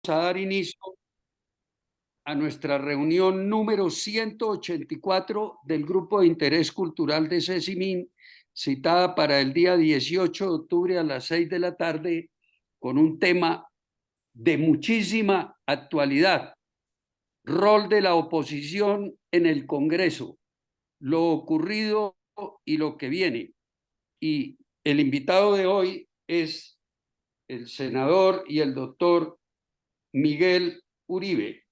a dar inicio a nuestra reunión número 184 del Grupo de Interés Cultural de Cecimín, citada para el día 18 de octubre a las 6 de la tarde, con un tema de muchísima actualidad: rol de la oposición en el Congreso, lo ocurrido y lo que viene. Y el invitado de hoy es el senador y el doctor Miguel Uribe.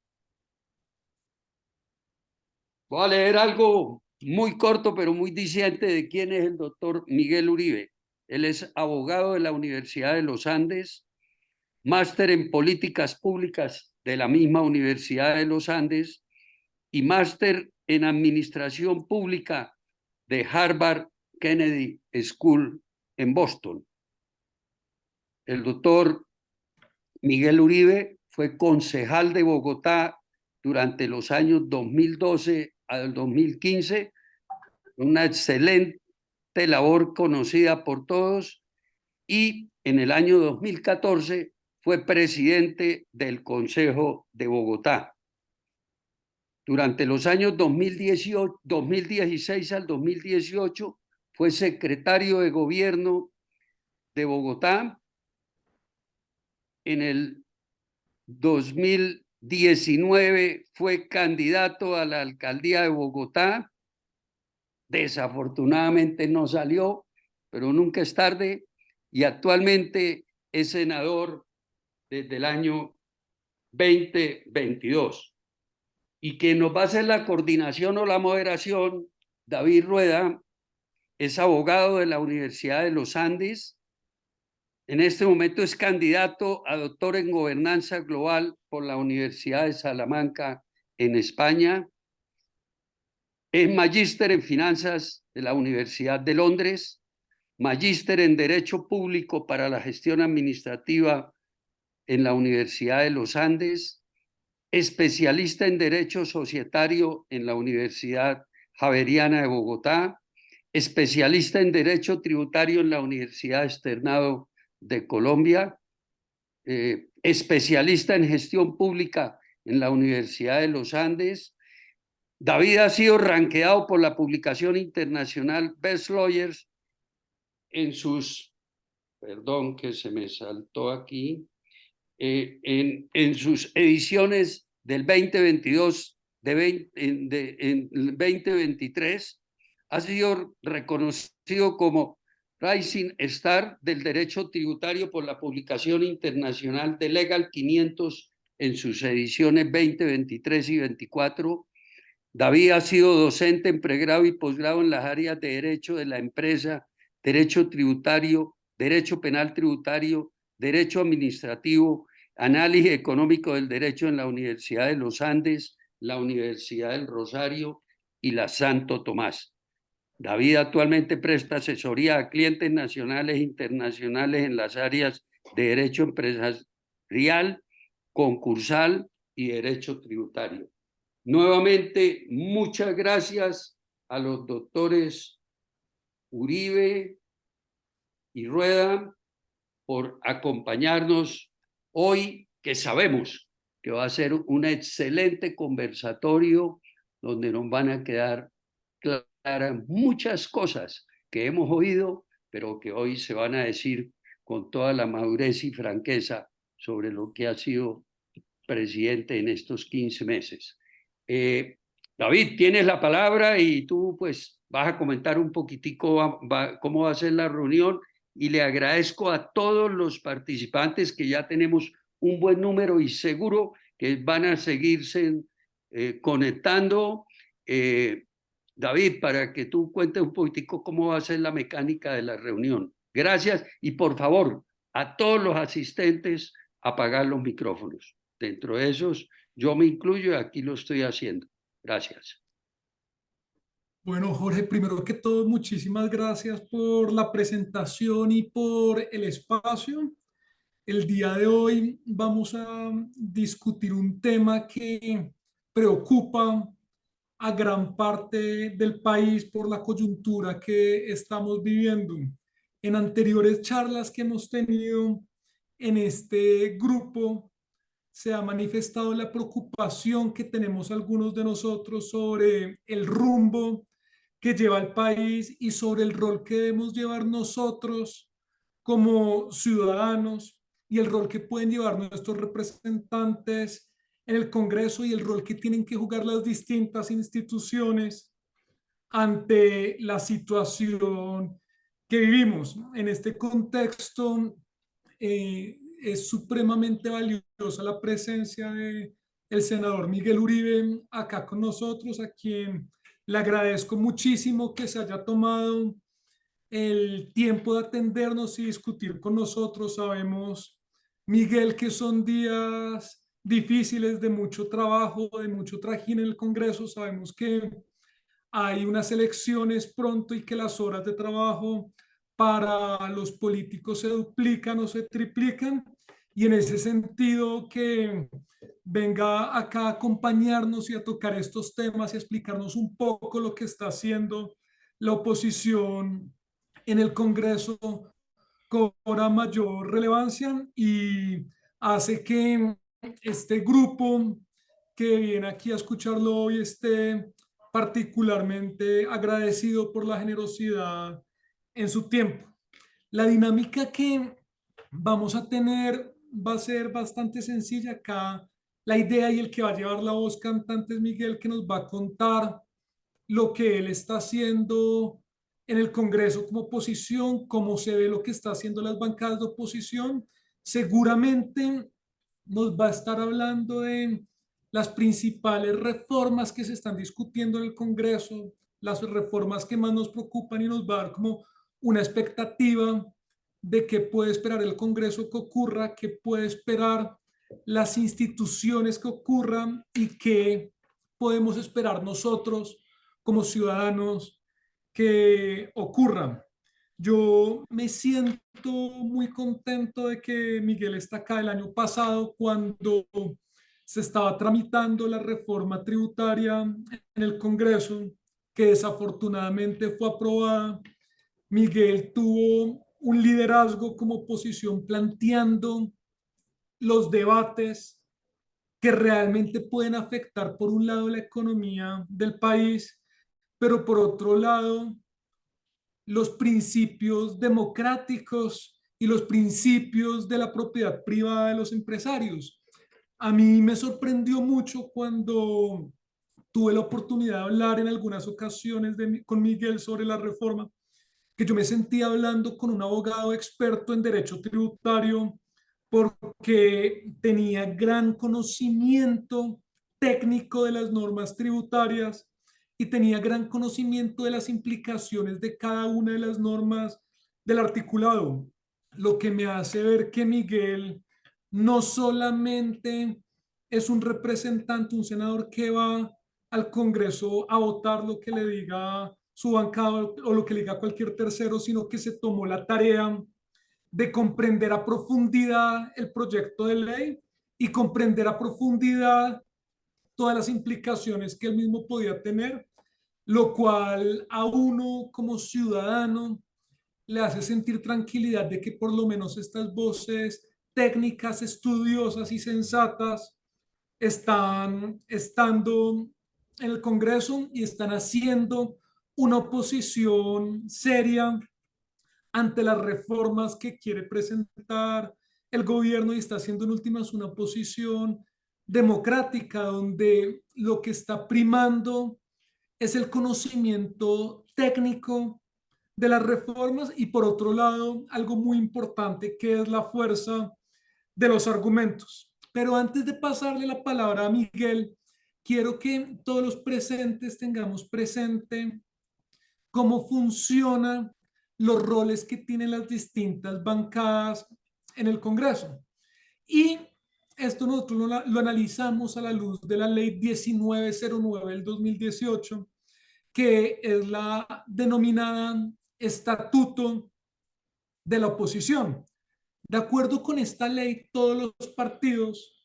Voy a leer algo muy corto pero muy diciente de quién es el doctor Miguel Uribe. Él es abogado de la Universidad de los Andes, máster en políticas públicas de la misma Universidad de los Andes y máster en administración pública de Harvard Kennedy School en Boston. El doctor Miguel Uribe fue concejal de Bogotá durante los años 2012 al 2015, una excelente labor conocida por todos, y en el año 2014 fue presidente del Consejo de Bogotá. Durante los años 2016 al 2018 fue secretario de Gobierno de Bogotá. En el 2019 fue candidato a la alcaldía de Bogotá. Desafortunadamente no salió, pero nunca es tarde, y actualmente es senador desde el año 2022. Y quien nos va a hacer la coordinación o la moderación, David Rueda, es abogado de la Universidad de los Andes. En este momento es candidato a doctor en Gobernanza Global por la Universidad de Salamanca en España. Es magíster en Finanzas de la Universidad de Londres, magíster en Derecho Público para la Gestión Administrativa en la Universidad de los Andes, especialista en Derecho Societario en la Universidad Javeriana de Bogotá, especialista en Derecho Tributario en la Universidad Externado de Colombia, especialista en Gestión Pública en la Universidad de los Andes. David ha sido rankeado por la publicación internacional Best Lawyers en sus, perdón que se me saltó aquí, en sus ediciones del 2022, en 2023, ha sido reconocido como Rising Star del Derecho Tributario por la publicación internacional de Legal 500 en sus ediciones 2023 y 24. David ha sido docente en pregrado y posgrado en las áreas de Derecho de la Empresa, Derecho Tributario, Derecho Penal Tributario, Derecho Administrativo, Análisis Económico del Derecho en la Universidad de los Andes, la Universidad del Rosario y la Santo Tomás. David actualmente presta asesoría a clientes nacionales e internacionales en las áreas de Derecho Empresarial, Concursal y Derecho Tributario. Nuevamente, muchas gracias a los doctores Uribe y Rueda por acompañarnos hoy, que sabemos que va a ser un excelente conversatorio donde nos van a quedar claras muchas cosas que hemos oído, pero que hoy se van a decir con toda la madurez y franqueza sobre lo que ha sido presidente en estos 15 meses. David, tienes la palabra y tú pues vas a comentar un poquitico cómo va a ser la reunión, y le agradezco a todos los participantes, que ya tenemos un buen número y seguro que van a seguirse conectando. David, para que tú cuentes un poquitico cómo va a ser la mecánica de la reunión. Gracias, y por favor, a todos los asistentes, apagar los micrófonos. Dentro de esos, yo me incluyo y aquí lo estoy haciendo. Gracias. Bueno, Jorge, primero que todo, muchísimas gracias por la presentación y por el espacio. El día de hoy vamos a discutir un tema que preocupa a gran parte del país por la coyuntura que estamos viviendo. En anteriores charlas que hemos tenido en este grupo, se ha manifestado la preocupación que tenemos algunos de nosotros sobre el rumbo que lleva el país y sobre el rol que debemos llevar nosotros como ciudadanos y el rol que pueden llevar nuestros representantes en el Congreso y el rol que tienen que jugar las distintas instituciones ante la situación que vivimos. En este contexto, es supremamente valiosa la presencia de el senador Miguel Uribe acá con nosotros, a quien le agradezco muchísimo que se haya tomado el tiempo de atendernos y discutir con nosotros. Sabemos, Miguel, que son días difíciles de mucho trabajo, de mucho trajín en el Congreso. Sabemos que hay unas elecciones pronto y que las horas de trabajo para los políticos se duplican o se triplican. Y en ese sentido, que venga acá a acompañarnos y a tocar estos temas y a explicarnos un poco lo que está haciendo la oposición en el Congreso cobra mayor relevancia y hace que este grupo que viene aquí a escucharlo hoy esté particularmente agradecido por la generosidad en su tiempo. La dinámica que vamos a tener va a ser bastante sencilla. Acá la idea y el que va a llevar la voz cantante es Miguel, que nos va a contar lo que él está haciendo en el Congreso como oposición, cómo se ve lo que está haciendo las bancadas de oposición. Seguramente nos va a estar hablando de las principales reformas que se están discutiendo en el Congreso, las reformas que más nos preocupan, y nos va a dar como una expectativa de qué puede esperar el Congreso que ocurra, qué puede esperar las instituciones que ocurran y qué podemos esperar nosotros como ciudadanos que ocurran. Yo me siento muy contento de que Miguel está acá. El año pasado, cuando se estaba tramitando la reforma tributaria en el Congreso, que desafortunadamente fue aprobada, Miguel tuvo un liderazgo como oposición planteando los debates que realmente pueden afectar, por un lado, la economía del país, pero por otro lado, los principios democráticos y los principios de la propiedad privada de los empresarios. A mí me sorprendió mucho cuando tuve la oportunidad de hablar en algunas ocasiones con Miguel sobre la reforma, que yo me sentía hablando con un abogado experto en derecho tributario porque tenía gran conocimiento técnico de las normas tributarias y tenía gran conocimiento de las implicaciones de cada una de las normas del articulado, lo que me hace ver que Miguel no solamente es un representante, un senador que va al Congreso a votar lo que le diga su bancada o lo que le diga cualquier tercero, sino que se tomó la tarea de comprender a profundidad el proyecto de ley y comprender a profundidad todas las implicaciones que él mismo podía tener, lo cual a uno como ciudadano le hace sentir tranquilidad de que por lo menos estas voces técnicas, estudiosas y sensatas están estando en el Congreso y están haciendo una oposición seria ante las reformas que quiere presentar el gobierno, y está haciendo en últimas una posición democrática donde lo que está primando es el conocimiento técnico de las reformas y, por otro lado, algo muy importante que es la fuerza de los argumentos. Pero antes de pasarle la palabra a Miguel, quiero que todos los presentes tengamos presente cómo funcionan los roles que tienen las distintas bancadas en el Congreso. Y esto nosotros lo analizamos a la luz de la ley 1909 del 2018, que es la denominada Estatuto de la Oposición. De acuerdo con esta ley, todos los partidos,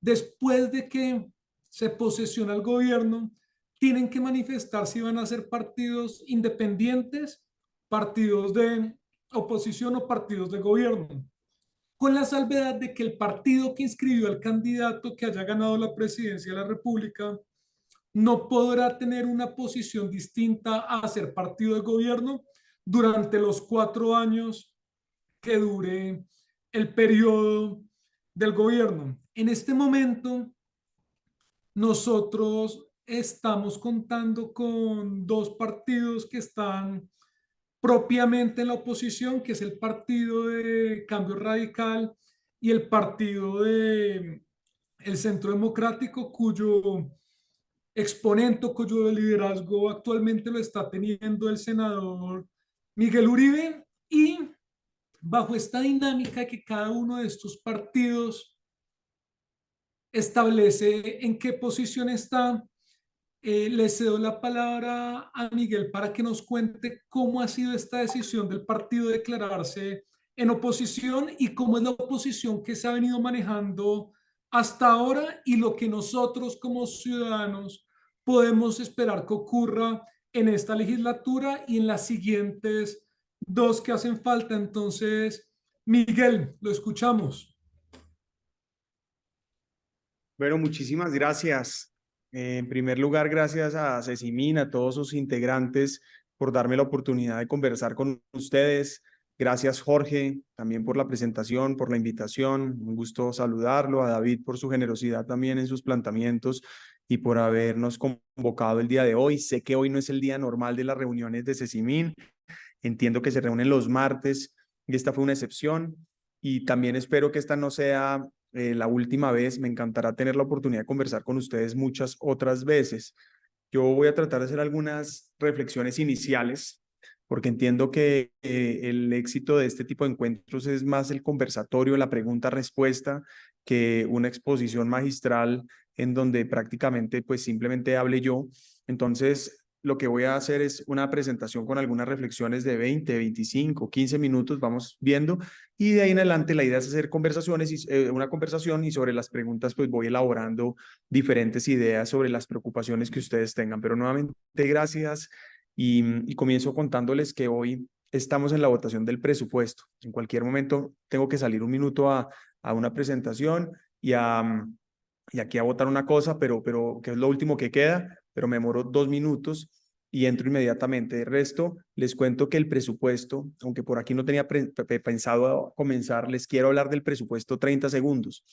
después de que se posesiona el gobierno, tienen que manifestar si van a ser partidos independientes, partidos de oposición o partidos de gobierno. con la salvedad de que el partido que inscribió al candidato que haya ganado la presidencia de la República no podrá tener una posición distinta a ser partido de gobierno durante los 4 años que dure el periodo del gobierno. En este momento, nosotros estamos contando con dos partidos que están propiamente en la oposición, que es el Partido de Cambio Radical y el Partido de el Centro Democrático, cuyo exponente, cuyo liderazgo actualmente lo está teniendo el senador Miguel Uribe. Y bajo esta dinámica que cada uno de estos partidos establece en qué posición está, le cedo la palabra a Miguel para que nos cuente cómo ha sido esta decisión del partido de declararse en oposición y cómo es la oposición que se ha venido manejando hasta ahora y lo que nosotros como ciudadanos podemos esperar que ocurra en esta legislatura y en las siguientes dos que hacen falta. Entonces, Miguel, lo escuchamos. Bueno, muchísimas gracias. En primer lugar, gracias a Cecimín, a todos sus integrantes por darme la oportunidad de conversar con ustedes. Gracias, Jorge, también por la presentación, por la invitación. Un gusto saludarlo. A David por su generosidad también en sus planteamientos y por habernos convocado el día de hoy. Sé que hoy no es el día normal de las reuniones de Cecimín. Entiendo que se reúnen los martes y esta fue una excepción. Y también espero que esta no sea la última vez. Me encantará tener la oportunidad de conversar con ustedes muchas otras veces. Yo voy a tratar de hacer algunas reflexiones iniciales, porque entiendo que el éxito de este tipo de encuentros es más el conversatorio, la pregunta-respuesta, que una exposición magistral en donde prácticamente pues simplemente hable yo. Entonces, lo que voy a hacer es una presentación con algunas reflexiones de 20, 25, 15 minutos, vamos viendo, y de ahí en adelante la idea es hacer conversaciones, una conversación y sobre las preguntas pues voy elaborando diferentes ideas sobre las preocupaciones que ustedes tengan. Pero nuevamente gracias y comienzo contándoles que hoy estamos en la votación del presupuesto. En cualquier momento tengo que salir un minuto a una presentación y aquí a votar una cosa, pero que es lo último que queda, pero me demoro 2 minutos y entro inmediatamente. De resto, les cuento que el presupuesto, aunque por aquí no tenía pensado comenzar, les quiero hablar del presupuesto 30 segundos,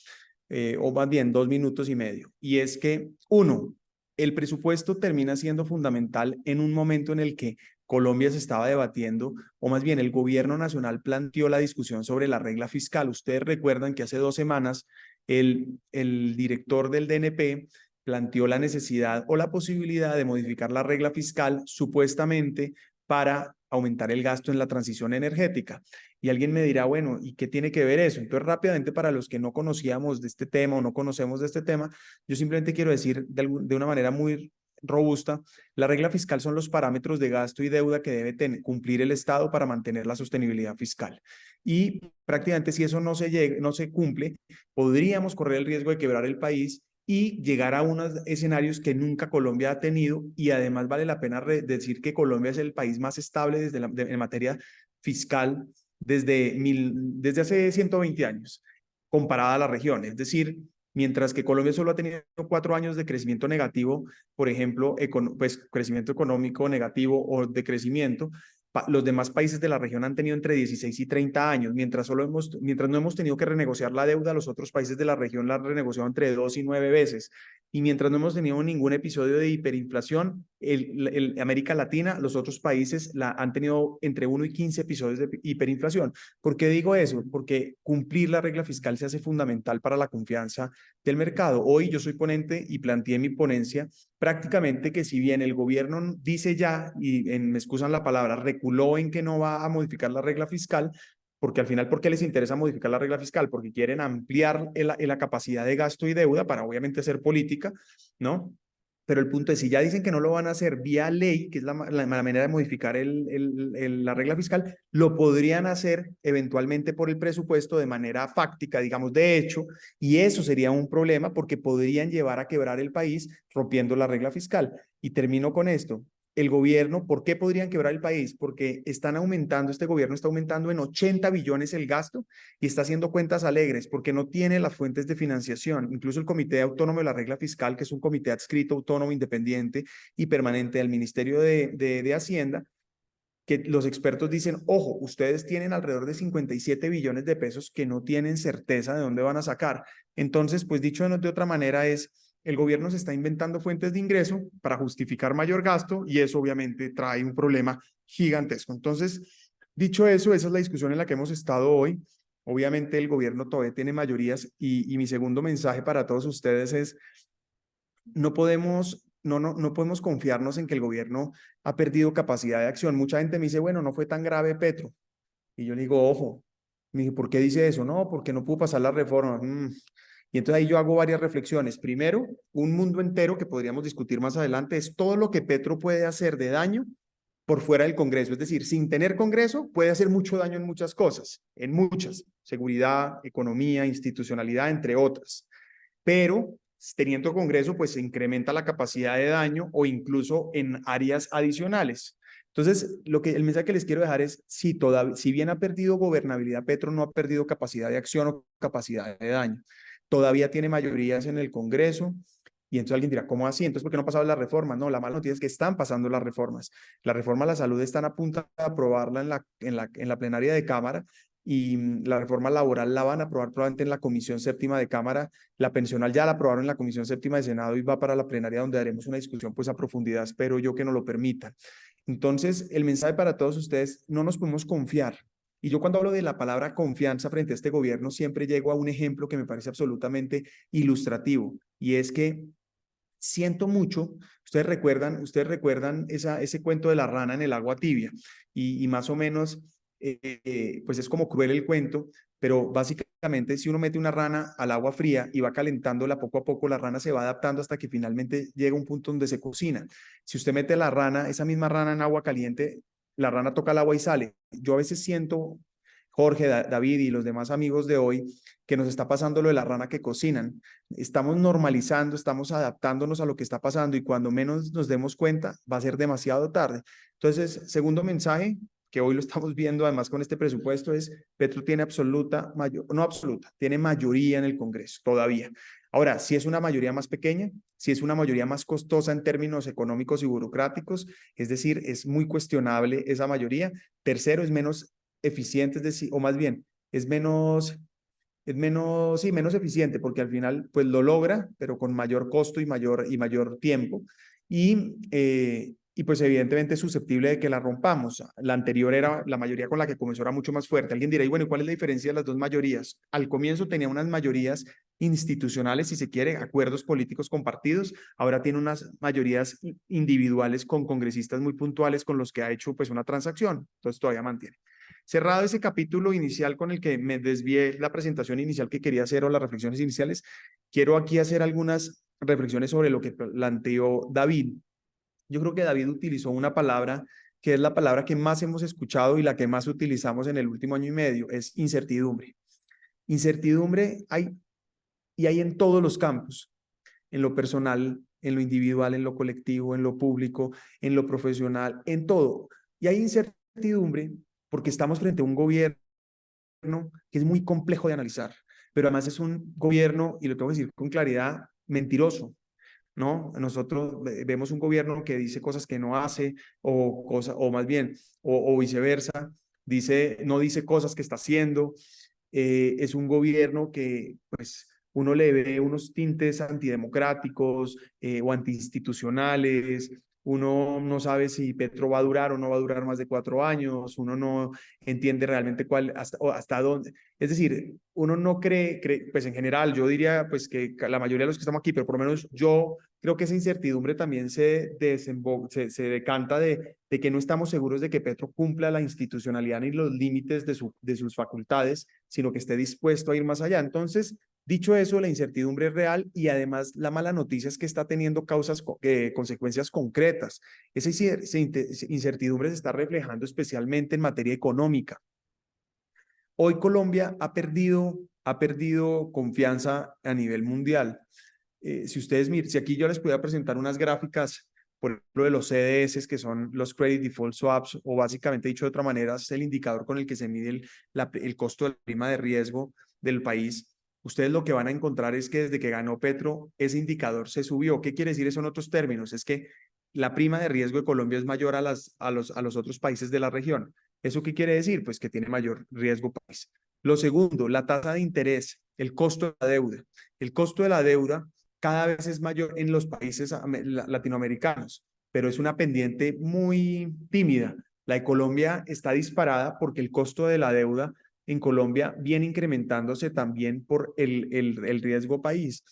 o más bien 2 minutos y medio. Y es que, uno, el presupuesto termina siendo fundamental en un momento en el que Colombia se estaba debatiendo, o más bien el gobierno nacional planteó la discusión sobre la regla fiscal. Ustedes recuerdan que hace 2 semanas el director del DNP planteó la necesidad o la posibilidad de modificar la regla fiscal supuestamente para aumentar el gasto en la transición energética. Y alguien me dirá, bueno, ¿y qué tiene que ver eso? Entonces, rápidamente, para los que no conocíamos de este tema o no conocemos de este tema, yo simplemente quiero decir de una manera muy robusta, la regla fiscal son los parámetros de gasto y deuda que debe cumplir el Estado para mantener la sostenibilidad fiscal. Y prácticamente si eso no se cumple, podríamos correr el riesgo de quebrar el país y llegar a unos escenarios que nunca Colombia ha tenido. Y además vale la pena decir que Colombia es el país más estable en materia fiscal desde hace 120 años, comparada a la región. Es decir, mientras que Colombia solo ha tenido 4 años de crecimiento negativo, por ejemplo, pues crecimiento económico negativo o de crecimiento, los demás países de la región han tenido entre 16 y 30 años, mientras no hemos tenido que renegociar la deuda, los otros países de la región la han renegociado entre 2 y 9 veces. Y mientras no hemos tenido ningún episodio de hiperinflación, América Latina, los otros países han tenido entre 1 y 15 episodios de hiperinflación. ¿Por qué digo eso? Porque cumplir la regla fiscal se hace fundamental para la confianza del mercado. Hoy yo soy ponente y planteé en mi ponencia prácticamente que si bien el gobierno dice ya, y me excusan la palabra, reculó en que no va a modificar la regla fiscal, porque al final, ¿por qué les interesa modificar la regla fiscal? Porque quieren ampliar la capacidad de gasto y deuda para obviamente hacer política, ¿no? Pero el punto es, si ya dicen que no lo van a hacer vía ley, que es la manera de modificar la regla fiscal, lo podrían hacer eventualmente por el presupuesto de manera fáctica, digamos, de hecho, y eso sería un problema porque podrían llevar a quebrar el país rompiendo la regla fiscal. Y termino con esto. el gobierno, ¿por qué podrían quebrar el país? Porque están aumentando, este gobierno está aumentando en 80 billones el gasto y está haciendo cuentas alegres porque no tiene las fuentes de financiación. Incluso el Comité Autónomo de la Regla Fiscal, que es un comité adscrito, autónomo, independiente y permanente del Ministerio de Hacienda, que los expertos dicen, ojo, ustedes tienen alrededor de 57 billones de pesos que no tienen certeza de dónde van a sacar. Entonces, pues dicho de otra manera es, el gobierno se está inventando fuentes de ingreso para justificar mayor gasto y eso obviamente trae un problema gigantesco. Entonces, dicho eso, esa es la discusión en la que hemos estado hoy. Obviamente el gobierno todavía tiene mayorías y mi segundo mensaje para todos ustedes es, no podemos confiarnos en que el gobierno ha perdido capacidad de acción. Mucha gente me dice, bueno, no fue tan grave Petro. Y yo le digo, ojo, me dije, ¿por qué dice eso? No, porque no pudo pasar la reforma. Y entonces ahí yo hago varias reflexiones. Primero, un mundo entero que podríamos discutir más adelante es todo lo que Petro puede hacer de daño por fuera del Congreso. Es decir, sin tener Congreso puede hacer mucho daño en muchas cosas, en muchas, seguridad, economía, institucionalidad, entre otras. Pero teniendo Congreso, pues se incrementa la capacidad de daño o incluso en áreas adicionales. Entonces, el mensaje que les quiero dejar es, si bien ha perdido gobernabilidad, Petro no ha perdido capacidad de acción o capacidad de daño. Todavía tiene mayorías en el Congreso. Y entonces alguien dirá, ¿cómo así? Entonces, ¿por qué no pasaron las reformas? No, la mala noticia es que están pasando las reformas. La reforma a la salud están a punto de aprobarla en la plenaria de Cámara y la reforma laboral la van a aprobar probablemente en la Comisión Séptima de Cámara. La pensional ya la aprobaron en la Comisión Séptima de Senado y va para la plenaria donde haremos una discusión pues a profundidad. Espero yo que nos lo permitan. Entonces, el mensaje para todos ustedes, no nos podemos confiar. Y yo cuando hablo de la palabra confianza frente a este gobierno, siempre llego a un ejemplo que me parece absolutamente ilustrativo. Y es que siento mucho, ustedes recuerdan ese cuento de la rana en el agua tibia. Y más o menos, pues es como cruel el cuento, pero básicamente si uno mete una rana al agua fría y va calentándola poco a poco, la rana se va adaptando hasta que finalmente llega a un punto donde se cocina. Si usted mete la rana, esa misma rana en agua caliente, la rana toca el agua y sale. Yo a veces siento, Jorge, David y los demás amigos de hoy, que nos está pasando lo de la rana que cocinan. Estamos normalizando, estamos adaptándonos a lo que está pasando y cuando menos nos demos cuenta va a ser demasiado tarde. Entonces, segundo mensaje, que hoy lo estamos viendo además con este presupuesto, es Petro tiene tiene mayoría en el Congreso todavía. Ahora, si es una mayoría más pequeña, si es una mayoría más costosa en términos económicos y burocráticos, es decir, es muy cuestionable esa mayoría. Tercero, es menos eficiente, es decir, o más bien, es menos eficiente, porque al final pues lo logra, pero con mayor costo y mayor tiempo. Y pues evidentemente es susceptible de que la rompamos. La anterior era, la mayoría con la que comenzó era mucho más fuerte. Alguien dirá, y bueno, ¿y cuál es la diferencia de las dos mayorías? Al comienzo tenía unas mayorías institucionales, si se quiere, acuerdos políticos compartidos. Ahora tiene unas mayorías individuales con congresistas muy puntuales con los que ha hecho pues una transacción. Entonces todavía mantiene. Cerrado ese capítulo inicial con el que me desvié la presentación inicial que quería hacer o las reflexiones iniciales, quiero aquí hacer algunas reflexiones sobre lo que planteó David. Yo creo que David utilizó una palabra que es la palabra que más hemos escuchado y la que más utilizamos en el último año y medio, es incertidumbre. Incertidumbre hay en todos los campos, en lo personal, en lo individual, en lo colectivo, en lo público, en lo profesional, en todo. Y hay incertidumbre porque estamos frente a un gobierno que es muy complejo de analizar, pero además es un gobierno, y lo tengo que decir con claridad, mentiroso, ¿no? Nosotros vemos un gobierno que dice cosas que no hace, o más bien, o viceversa, no dice cosas que está haciendo. Es un gobierno que, pues, uno le ve unos tintes antidemocráticos o antiinstitucionales. Uno no sabe si Petro va a durar o no va a durar más de 4 años. Uno no entiende realmente hasta dónde. Es decir, uno no cree, pues en general, yo diría pues que la mayoría de los que estamos aquí, pero por lo menos yo creo que esa incertidumbre también se decanta de que no estamos seguros de que Petro cumpla la institucionalidad ni los límites de sus facultades, sino que esté dispuesto a ir más allá. Entonces, dicho eso, la incertidumbre es real y además la mala noticia es que está teniendo consecuencias concretas. Esa incertidumbre se está reflejando especialmente en materia económica. Hoy Colombia ha perdido confianza a nivel mundial. Si ustedes miren, si aquí yo les pudiera presentar unas gráficas por ejemplo, de los CDS, que son los Credit Default Swaps, o básicamente dicho de otra manera, es el indicador con el que se mide el costo de la prima de riesgo del país. Ustedes lo que van a encontrar es que desde que ganó Petro, ese indicador se subió. ¿Qué quiere decir eso en otros términos? Es que la prima de riesgo de Colombia es mayor a los otros países de la región. ¿Eso qué quiere decir? Pues que tiene mayor riesgo país. Lo segundo, la tasa de interés, el costo de la deuda. El costo de la deuda cada vez es mayor en los países latinoamericanos, pero es una pendiente muy tímida. La de Colombia está disparada porque el costo de la deuda en Colombia viene incrementándose también por el riesgo país.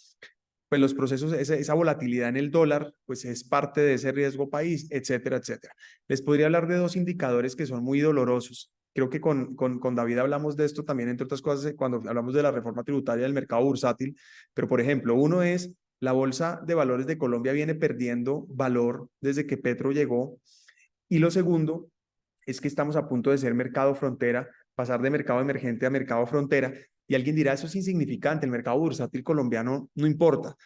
Pues los procesos, esa volatilidad en el dólar, pues es parte de ese riesgo país, etcétera, etcétera. Les podría hablar de dos indicadores que son muy dolorosos. Creo que con David hablamos de esto también, entre otras cosas, cuando hablamos de la reforma tributaria del mercado bursátil. Pero, por ejemplo, uno es la Bolsa de Valores de Colombia viene perdiendo valor desde que Petro llegó. Y lo segundo es que estamos a punto de ser mercado frontera, pasar de mercado emergente a mercado frontera. Y alguien dirá, eso es insignificante, el mercado bursátil colombiano no importa.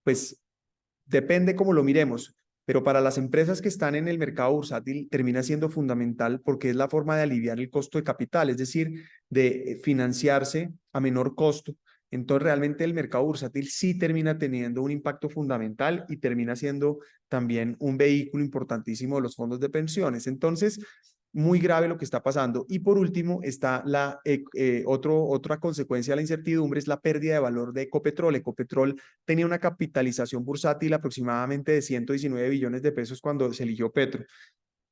Pues depende cómo lo miremos, pero para las empresas que están en el mercado bursátil termina siendo fundamental porque es la forma de aliviar el costo de capital, es decir, de financiarse a menor costo. Entonces, realmente el mercado bursátil sí termina teniendo un impacto fundamental y termina siendo también un vehículo importantísimo de los fondos de pensiones. Entonces, muy grave lo que está pasando. Y por último, está otra consecuencia de la incertidumbre, es la pérdida de valor de Ecopetrol. Ecopetrol tenía una capitalización bursátil aproximadamente de 119 billones de pesos cuando se eligió Petro.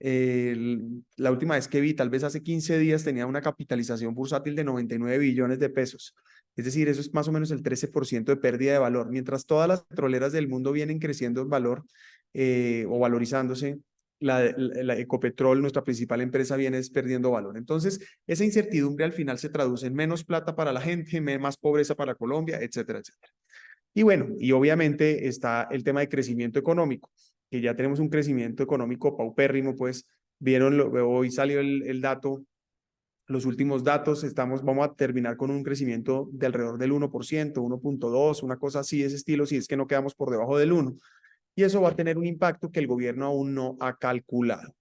La última vez que vi, tal vez hace 15 días, tenía una capitalización bursátil de 99 billones de pesos. Es decir, eso es más o menos el 13% de pérdida de valor. Mientras todas las petroleras del mundo vienen creciendo en valor o valorizándose, la Ecopetrol, nuestra principal empresa, viene perdiendo valor. Entonces, esa incertidumbre al final se traduce en menos plata para la gente, más pobreza para Colombia, etcétera, etcétera. Y bueno, y obviamente está el tema de crecimiento económico, que ya tenemos un crecimiento económico paupérrimo, pues hoy salió el dato, los últimos datos, vamos a terminar con un crecimiento de alrededor del 1%, 1.2, una cosa así de ese estilo, si es que no quedamos por debajo del 1. Y eso va a tener un impacto que el gobierno aún no ha calculado.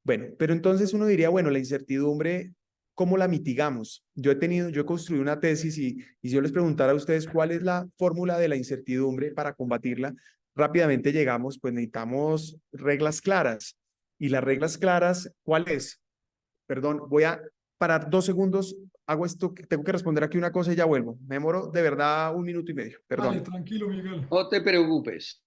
Bueno, pero entonces uno diría, bueno, la incertidumbre, ¿cómo la mitigamos? Yo he construido una tesis y si yo les preguntara a ustedes cuál es la fórmula de la incertidumbre para combatirla, rápidamente llegamos, pues necesitamos reglas claras. ¿Y las reglas claras, cuál es? Perdón, voy a parar 2 segundos, hago esto, tengo que responder aquí una cosa y ya vuelvo. Me demoro de verdad 1 minuto y medio, Dale, perdón. tranquilo, Miguel. No te preocupes.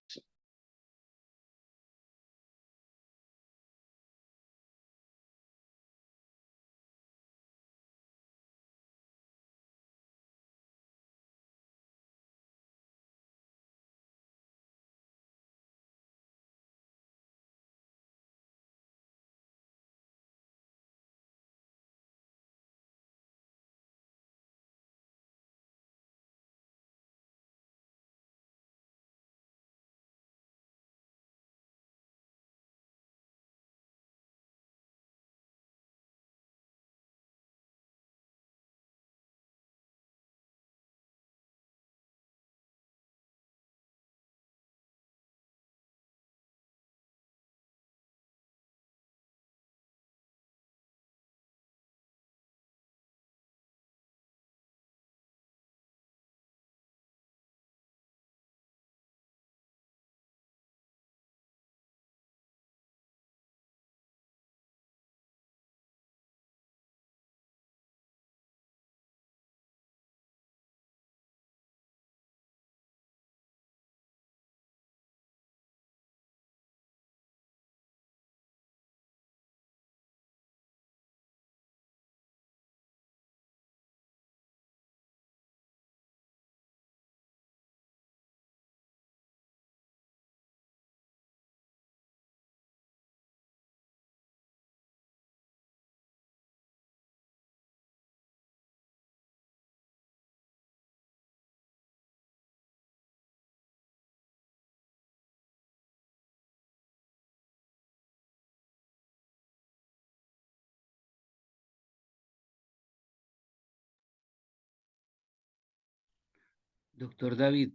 Doctor David,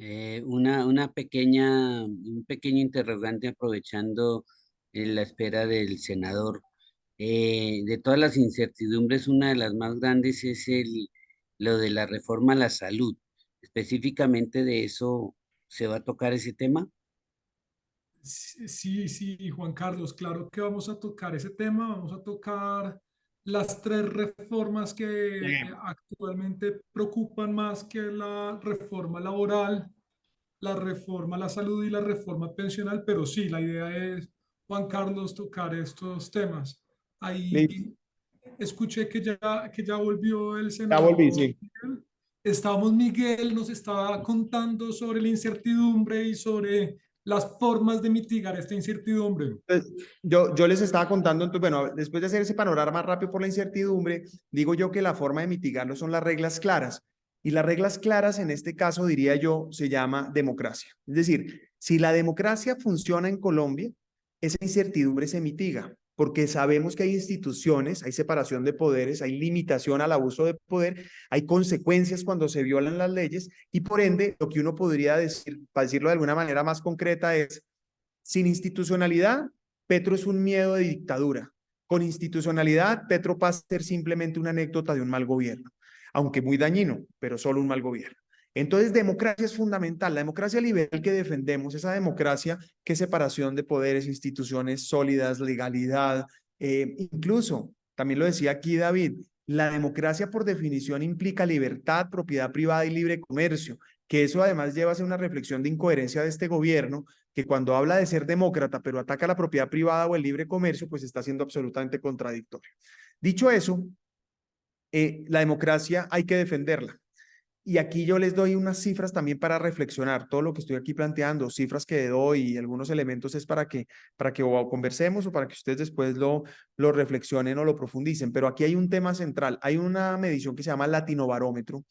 Un pequeño interrogante aprovechando la espera del senador. De todas las incertidumbres, una de las más grandes es lo de la reforma a la salud. Específicamente de eso, ¿se va a tocar ese tema? Sí, sí, Juan Carlos, claro que vamos a tocar ese tema, vamos a tocar las tres reformas que actualmente preocupan más que la reforma laboral, la reforma a la salud y la reforma pensional, pero sí, la idea es, Juan Carlos, tocar estos temas. Ahí Listo. escuché que ya volvió el Ya volví, senador sí. Miguel. Miguel nos estaba contando sobre la incertidumbre y sobre las formas de mitigar esta incertidumbre. Yo les estaba contando, entonces, bueno, después de hacer ese panorama más rápido por la incertidumbre, digo yo que la forma de mitigarlo son las reglas claras. Y las reglas claras, en este caso, diría yo, se llama democracia. Es decir, si la democracia funciona en Colombia, esa incertidumbre se mitiga, porque sabemos que hay instituciones, hay separación de poderes, hay limitación al abuso de poder, hay consecuencias cuando se violan las leyes, y por ende, lo que uno podría decir, para decirlo de alguna manera más concreta, es, sin institucionalidad, Petro es un miedo de dictadura. Con institucionalidad, Petro pasa a ser simplemente una anécdota de un mal gobierno, aunque muy dañino, pero solo un mal gobierno. Entonces, democracia es fundamental. La democracia liberal que defendemos, esa democracia que es separación de poderes, instituciones sólidas, legalidad, incluso, también lo decía aquí David, la democracia por definición implica libertad, propiedad privada y libre comercio, que eso además lleva a ser una reflexión de incoherencia de este gobierno, que cuando habla de ser demócrata, pero ataca la propiedad privada o el libre comercio, pues está siendo absolutamente contradictorio. Dicho eso, la democracia hay que defenderla. Y aquí yo les doy unas cifras también para reflexionar. Todo lo que estoy aquí planteando, cifras que doy y algunos elementos es para que o conversemos o para que ustedes después lo reflexionen o lo profundicen. Pero aquí hay un tema central. Hay una medición que se llama Latinobarómetro,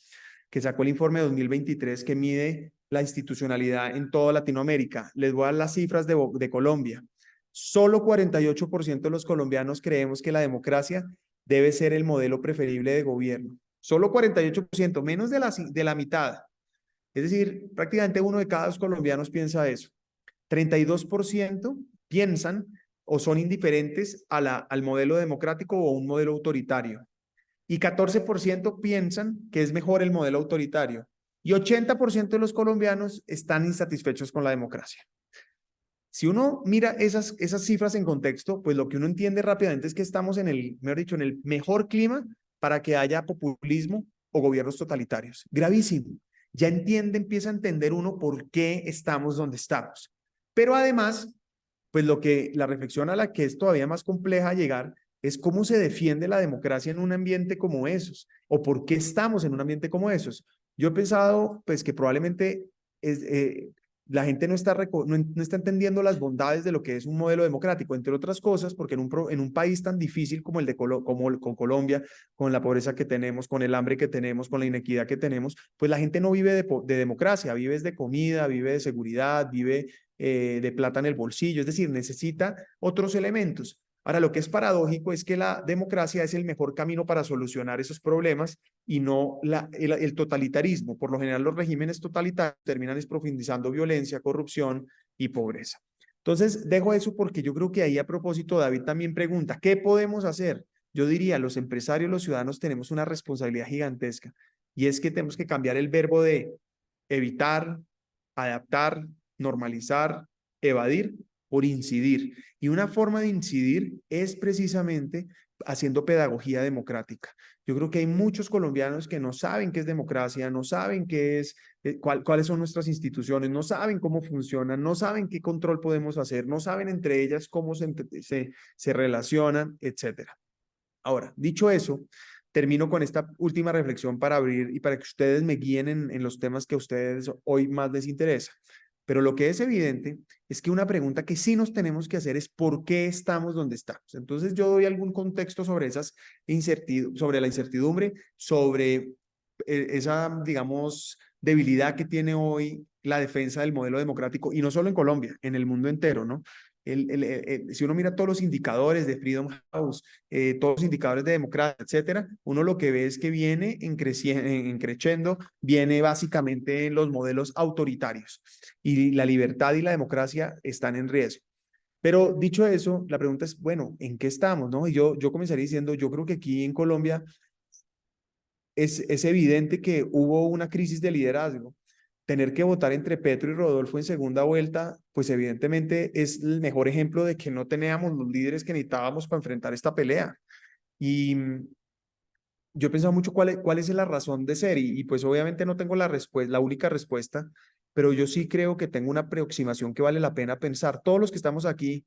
que sacó el informe 2023 que mide la institucionalidad en toda Latinoamérica. Les voy a dar las cifras de Colombia. Solo 48% de los colombianos creemos que la democracia debe ser el modelo preferible de gobierno. Solo 48%, menos de la mitad. Es decir, prácticamente uno de cada dos colombianos piensa eso. 32% piensan o son indiferentes al modelo democrático o un modelo autoritario. Y 14% piensan que es mejor el modelo autoritario. Y 80% de los colombianos están insatisfechos con la democracia. Si uno mira esas cifras en contexto, pues lo que uno entiende rápidamente es que estamos mejor dicho, en el mejor clima para que haya populismo o gobiernos totalitarios. Gravísimo. Ya empieza a entender uno por qué estamos donde estamos. Pero además, pues la reflexión a la que es todavía más compleja llegar es cómo se defiende la democracia en un ambiente como esos, o por qué estamos en un ambiente como esos. Yo he pensado, pues, que probablemente la gente no está entendiendo las bondades de lo que es un modelo democrático, entre otras cosas, porque en un país tan difícil como el de con Colombia, con la pobreza que tenemos, con el hambre que tenemos, con la inequidad que tenemos, pues la gente no vive de democracia, vive de comida, vive de seguridad, vive de plata en el bolsillo, es decir, necesita otros elementos. Ahora, lo que es paradójico es que la democracia es el mejor camino para solucionar esos problemas y no el totalitarismo. Por lo general, los regímenes totalitarios terminan profundizando violencia, corrupción y pobreza. Entonces, dejo eso porque yo creo que ahí a propósito, David también pregunta, ¿qué podemos hacer? Yo diría, los empresarios, los ciudadanos tenemos una responsabilidad gigantesca y es que tenemos que cambiar el verbo de evitar, adaptar, normalizar, evadir por incidir. Y una forma de incidir es precisamente haciendo pedagogía democrática. Yo creo que hay muchos colombianos que no saben qué es democracia, no saben qué es, cuáles son nuestras instituciones, no saben cómo funcionan, no saben qué control podemos hacer, no saben entre ellas cómo se relacionan, etcétera. Ahora, dicho eso, termino con esta última reflexión para abrir y para que ustedes me guíen en los temas que a ustedes hoy más les interesa. Pero lo que es evidente es que una pregunta que sí nos tenemos que hacer es ¿por qué estamos donde estamos? Entonces yo doy algún contexto sobre sobre la incertidumbre, sobre esa, digamos, debilidad que tiene hoy la defensa del modelo democrático y no solo en Colombia, en el mundo entero, ¿no? Si uno mira todos los indicadores de Freedom House, todos los indicadores de democracia, etcétera, uno lo que ve es que viene en creciendo, viene básicamente en los modelos autoritarios y la libertad y la democracia están en riesgo. Pero dicho eso, la pregunta es, bueno, ¿en qué estamos, no? Y yo comenzaría diciendo, yo creo que aquí en Colombia es evidente que hubo una crisis de liderazgo. Tener que votar entre Petro y Rodolfo en segunda vuelta, pues evidentemente es el mejor ejemplo de que no teníamos los líderes que necesitábamos para enfrentar esta pelea. Y yo he pensado mucho cuál es la razón de ser y pues obviamente no tengo la única respuesta, pero yo sí creo que tengo una aproximación que vale la pena pensar. Todos los que estamos aquí,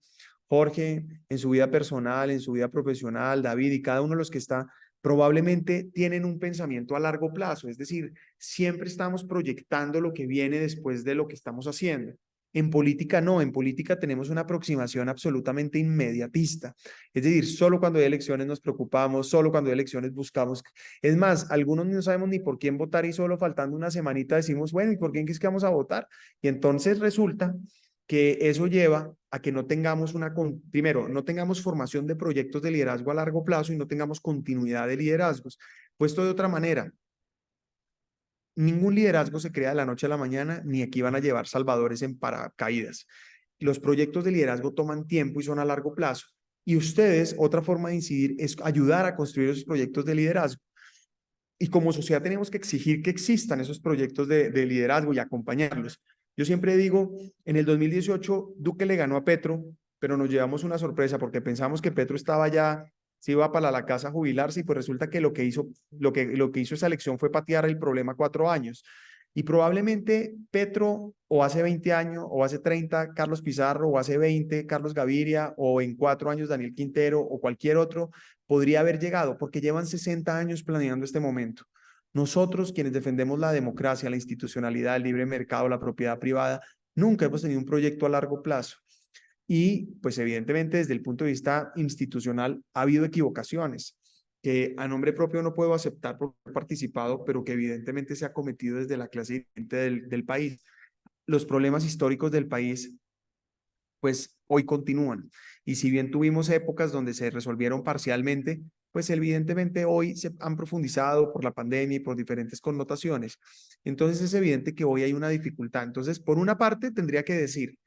Jorge, en su vida personal, en su vida profesional, David y cada uno de los que está, probablemente tienen un pensamiento a largo plazo, es decir, siempre estamos proyectando lo que viene después de lo que estamos haciendo. En política no, en política tenemos una aproximación absolutamente inmediatista. Es decir, solo cuando hay elecciones nos preocupamos, solo cuando hay elecciones buscamos. Es más, algunos no sabemos ni por quién votar y solo faltando una semanita decimos, bueno, ¿y por quién es que vamos a votar? Y entonces resulta que eso lleva a que no tengamos primero, no tengamos formación de proyectos de liderazgo a largo plazo y no tengamos continuidad de liderazgos. Puesto de otra manera, ningún liderazgo se crea de la noche a la mañana, ni aquí van a llevar salvadores en paracaídas. Los proyectos de liderazgo toman tiempo y son a largo plazo. Y ustedes, otra forma de incidir es ayudar a construir esos proyectos de liderazgo. Y como sociedad tenemos que exigir que existan esos proyectos de liderazgo y acompañarlos. Yo siempre digo, en el 2018 Duque le ganó a Petro, pero nos llevamos una sorpresa porque pensamos que Petro estaba ya, se iba para la casa a jubilarse y pues resulta que lo que hizo esa elección fue patear el problema 4 años. Y probablemente Petro, o hace 20 años, o hace 30, Carlos Pizarro, o hace 20, Carlos Gaviria, o en 4 años, Daniel Quintero, o cualquier otro, podría haber llegado, porque llevan 60 años planeando este momento. Nosotros, quienes defendemos la democracia, la institucionalidad, el libre mercado, la propiedad privada, nunca hemos tenido un proyecto a largo plazo. Y, pues, evidentemente, desde el punto de vista institucional, ha habido equivocaciones que a nombre propio no puedo aceptar por haber participado, pero que evidentemente se ha cometido desde la clase dirigente del país. Los problemas históricos del país, pues hoy continúan. Y si bien tuvimos épocas donde se resolvieron parcialmente, pues evidentemente hoy se han profundizado por la pandemia y por diferentes connotaciones. Entonces es evidente que hoy hay una dificultad. Entonces, por una parte, tendría que decir,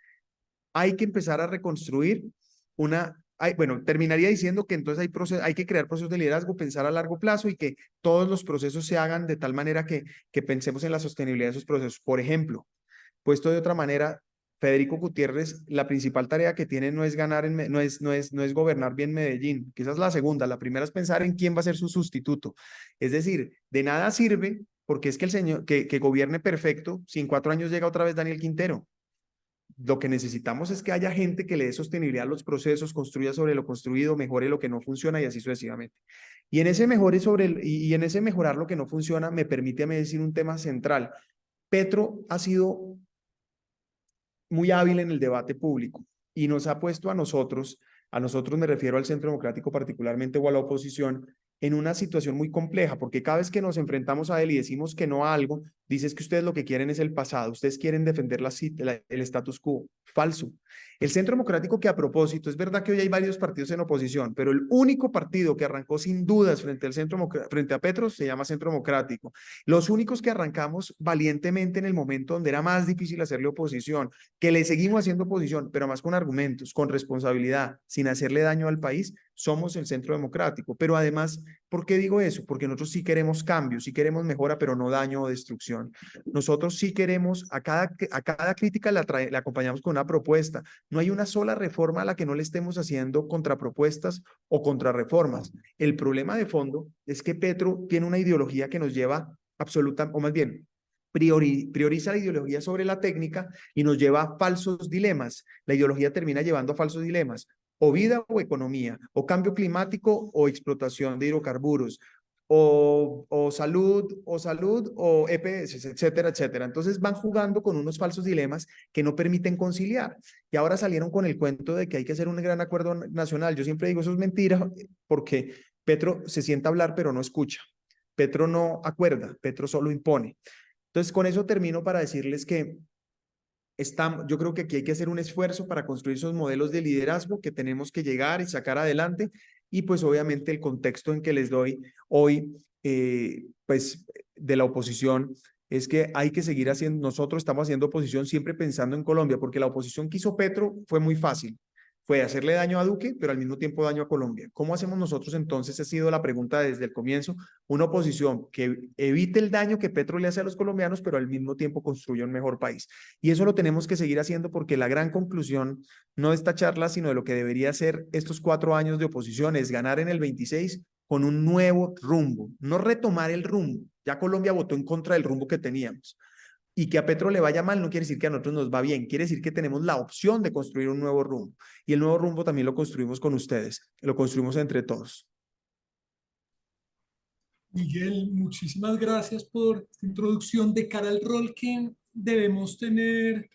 hay que empezar a reconstruir terminaría diciendo que entonces hay que crear procesos de liderazgo, pensar a largo plazo y que todos los procesos se hagan de tal manera que pensemos en la sostenibilidad de esos procesos. Por ejemplo, puesto de otra manera, Federico Gutiérrez, la principal tarea que tiene no es gobernar bien Medellín, que esa es la segunda. La primera es pensar en quién va a ser su sustituto. Es decir, de nada sirve porque es que el señor que gobierne perfecto, si en 4 años llega otra vez Daniel Quintero. Lo que necesitamos es que haya gente que le dé sostenibilidad a los procesos, construya sobre lo construido, mejore lo que no funciona y así sucesivamente. Y en ese mejorar lo que no funciona, me permite a mí decir un tema central. Petro ha sido muy hábil en el debate público y nos ha puesto a nosotros me refiero al Centro Democrático particularmente o a la oposición, en una situación muy compleja, porque cada vez que nos enfrentamos a él y decimos que no a algo, dices que ustedes lo que quieren es el pasado, ustedes quieren defender el status quo. Falso. El Centro Democrático, que a propósito, es verdad que hoy hay varios partidos en oposición, pero el único partido que arrancó sin dudas frente a Petro se llama Centro Democrático. Los únicos que arrancamos valientemente en el momento donde era más difícil hacerle oposición, que le seguimos haciendo oposición, pero más con argumentos, con responsabilidad, sin hacerle daño al país, somos el Centro Democrático. Pero además, ¿por qué digo eso? Porque nosotros sí queremos cambio, sí queremos mejora, pero no daño o destrucción. Nosotros sí queremos, a cada crítica la acompañamos con una propuesta. No hay una sola reforma a la que no le estemos haciendo contrapropuestas o contrarreformas. El problema de fondo es que Petro tiene una ideología que nos lleva absoluta, o más bien, prioriza la ideología sobre la técnica y nos lleva a falsos dilemas. La ideología termina llevando a falsos dilemas, o vida o economía, o cambio climático o explotación de hidrocarburos, o salud, o EPS, etcétera, etcétera. Entonces van jugando con unos falsos dilemas que no permiten conciliar. Y ahora salieron con el cuento de que hay que hacer un gran acuerdo nacional. Yo siempre digo, eso es mentira, porque Petro se sienta a hablar, pero no escucha. Petro no acuerda, Petro solo impone. Entonces, con eso termino para decirles que yo creo que aquí hay que hacer un esfuerzo para construir esos modelos de liderazgo que tenemos que llegar y sacar adelante. Y pues obviamente el contexto en que les doy hoy, pues de la oposición, es que hay que seguir haciendo, nosotros estamos haciendo oposición siempre pensando en Colombia, porque la oposición que hizo Petro fue muy fácil. Fue hacerle daño a Duque, pero al mismo tiempo daño a Colombia. ¿Cómo hacemos nosotros entonces? Ha sido la pregunta desde el comienzo, una oposición que evite el daño que Petro le hace a los colombianos, pero al mismo tiempo construya un mejor país. Y eso lo tenemos que seguir haciendo porque la gran conclusión no de esta charla, sino de lo que debería ser estos 4 años de oposición, es ganar en el 26 con un nuevo rumbo, no retomar el rumbo. Ya Colombia votó en contra del rumbo que teníamos. Y que a Petro le vaya mal no quiere decir que a nosotros nos va bien, quiere decir que tenemos la opción de construir un nuevo rumbo. Y el nuevo rumbo también lo construimos con ustedes, lo construimos entre todos. Miguel, muchísimas gracias por esta introducción de cara al rol que debemos tener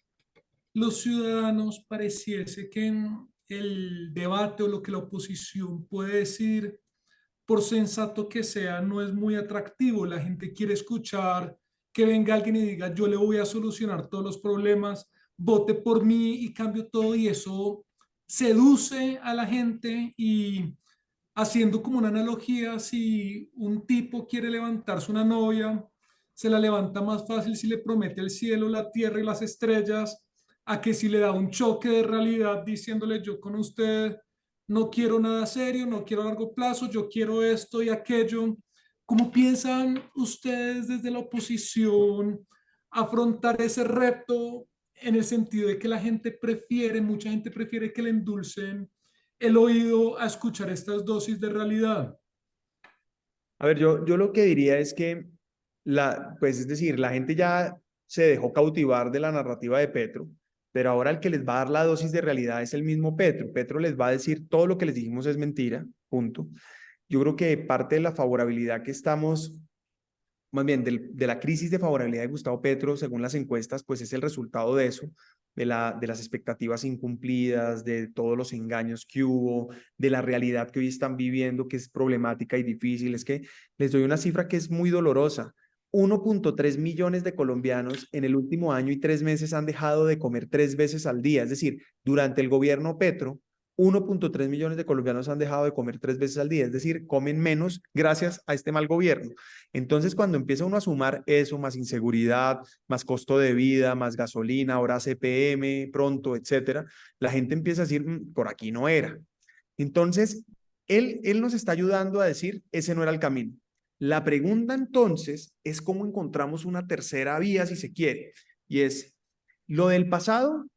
los ciudadanos. Pareciese que en el debate o lo que la oposición puede decir, por sensato que sea, no es muy atractivo. La gente quiere escuchar que venga alguien y diga, yo le voy a solucionar todos los problemas, vote por mí y cambio todo, y eso seduce a la gente. Y haciendo como una analogía, si un tipo quiere levantarse una novia, se la levanta más fácil si le promete el cielo, la tierra y las estrellas, a que si le da un choque de realidad diciéndole, yo con usted no quiero nada serio, no quiero a largo plazo, yo quiero esto y aquello. ¿Cómo piensan ustedes desde la oposición afrontar ese reto, en el sentido de que la gente prefiere, mucha gente prefiere que le endulcen el oído a escuchar estas dosis de realidad? A ver, yo lo que diría es que, pues es decir, la gente ya se dejó cautivar de la narrativa de Petro, pero ahora el que les va a dar la dosis de realidad es el mismo Petro. Petro les va a decir todo lo que les dijimos es mentira, punto. Yo creo que parte de la favorabilidad que estamos, más bien de la crisis de favorabilidad de Gustavo Petro, según las encuestas, pues es el resultado de eso, de las expectativas incumplidas, de todos los engaños que hubo, de la realidad que hoy están viviendo, que es problemática y difícil. Es que les doy una cifra que es muy dolorosa. 1.3 millones de colombianos en el último año y 3 meses han dejado de comer 3 veces al día. Es decir, durante el gobierno Petro, 1.3 millones de colombianos han dejado de comer 3 veces al día, es decir, comen menos gracias a este mal gobierno. Entonces, cuando empieza uno a sumar eso, más inseguridad, más costo de vida, más gasolina, ahora CPM, pronto, etcétera, la gente empieza a decir, por aquí no era. Entonces, él nos está ayudando a decir, ese no era el camino. La pregunta entonces es cómo encontramos una tercera vía, si se quiere, y es lo del pasado,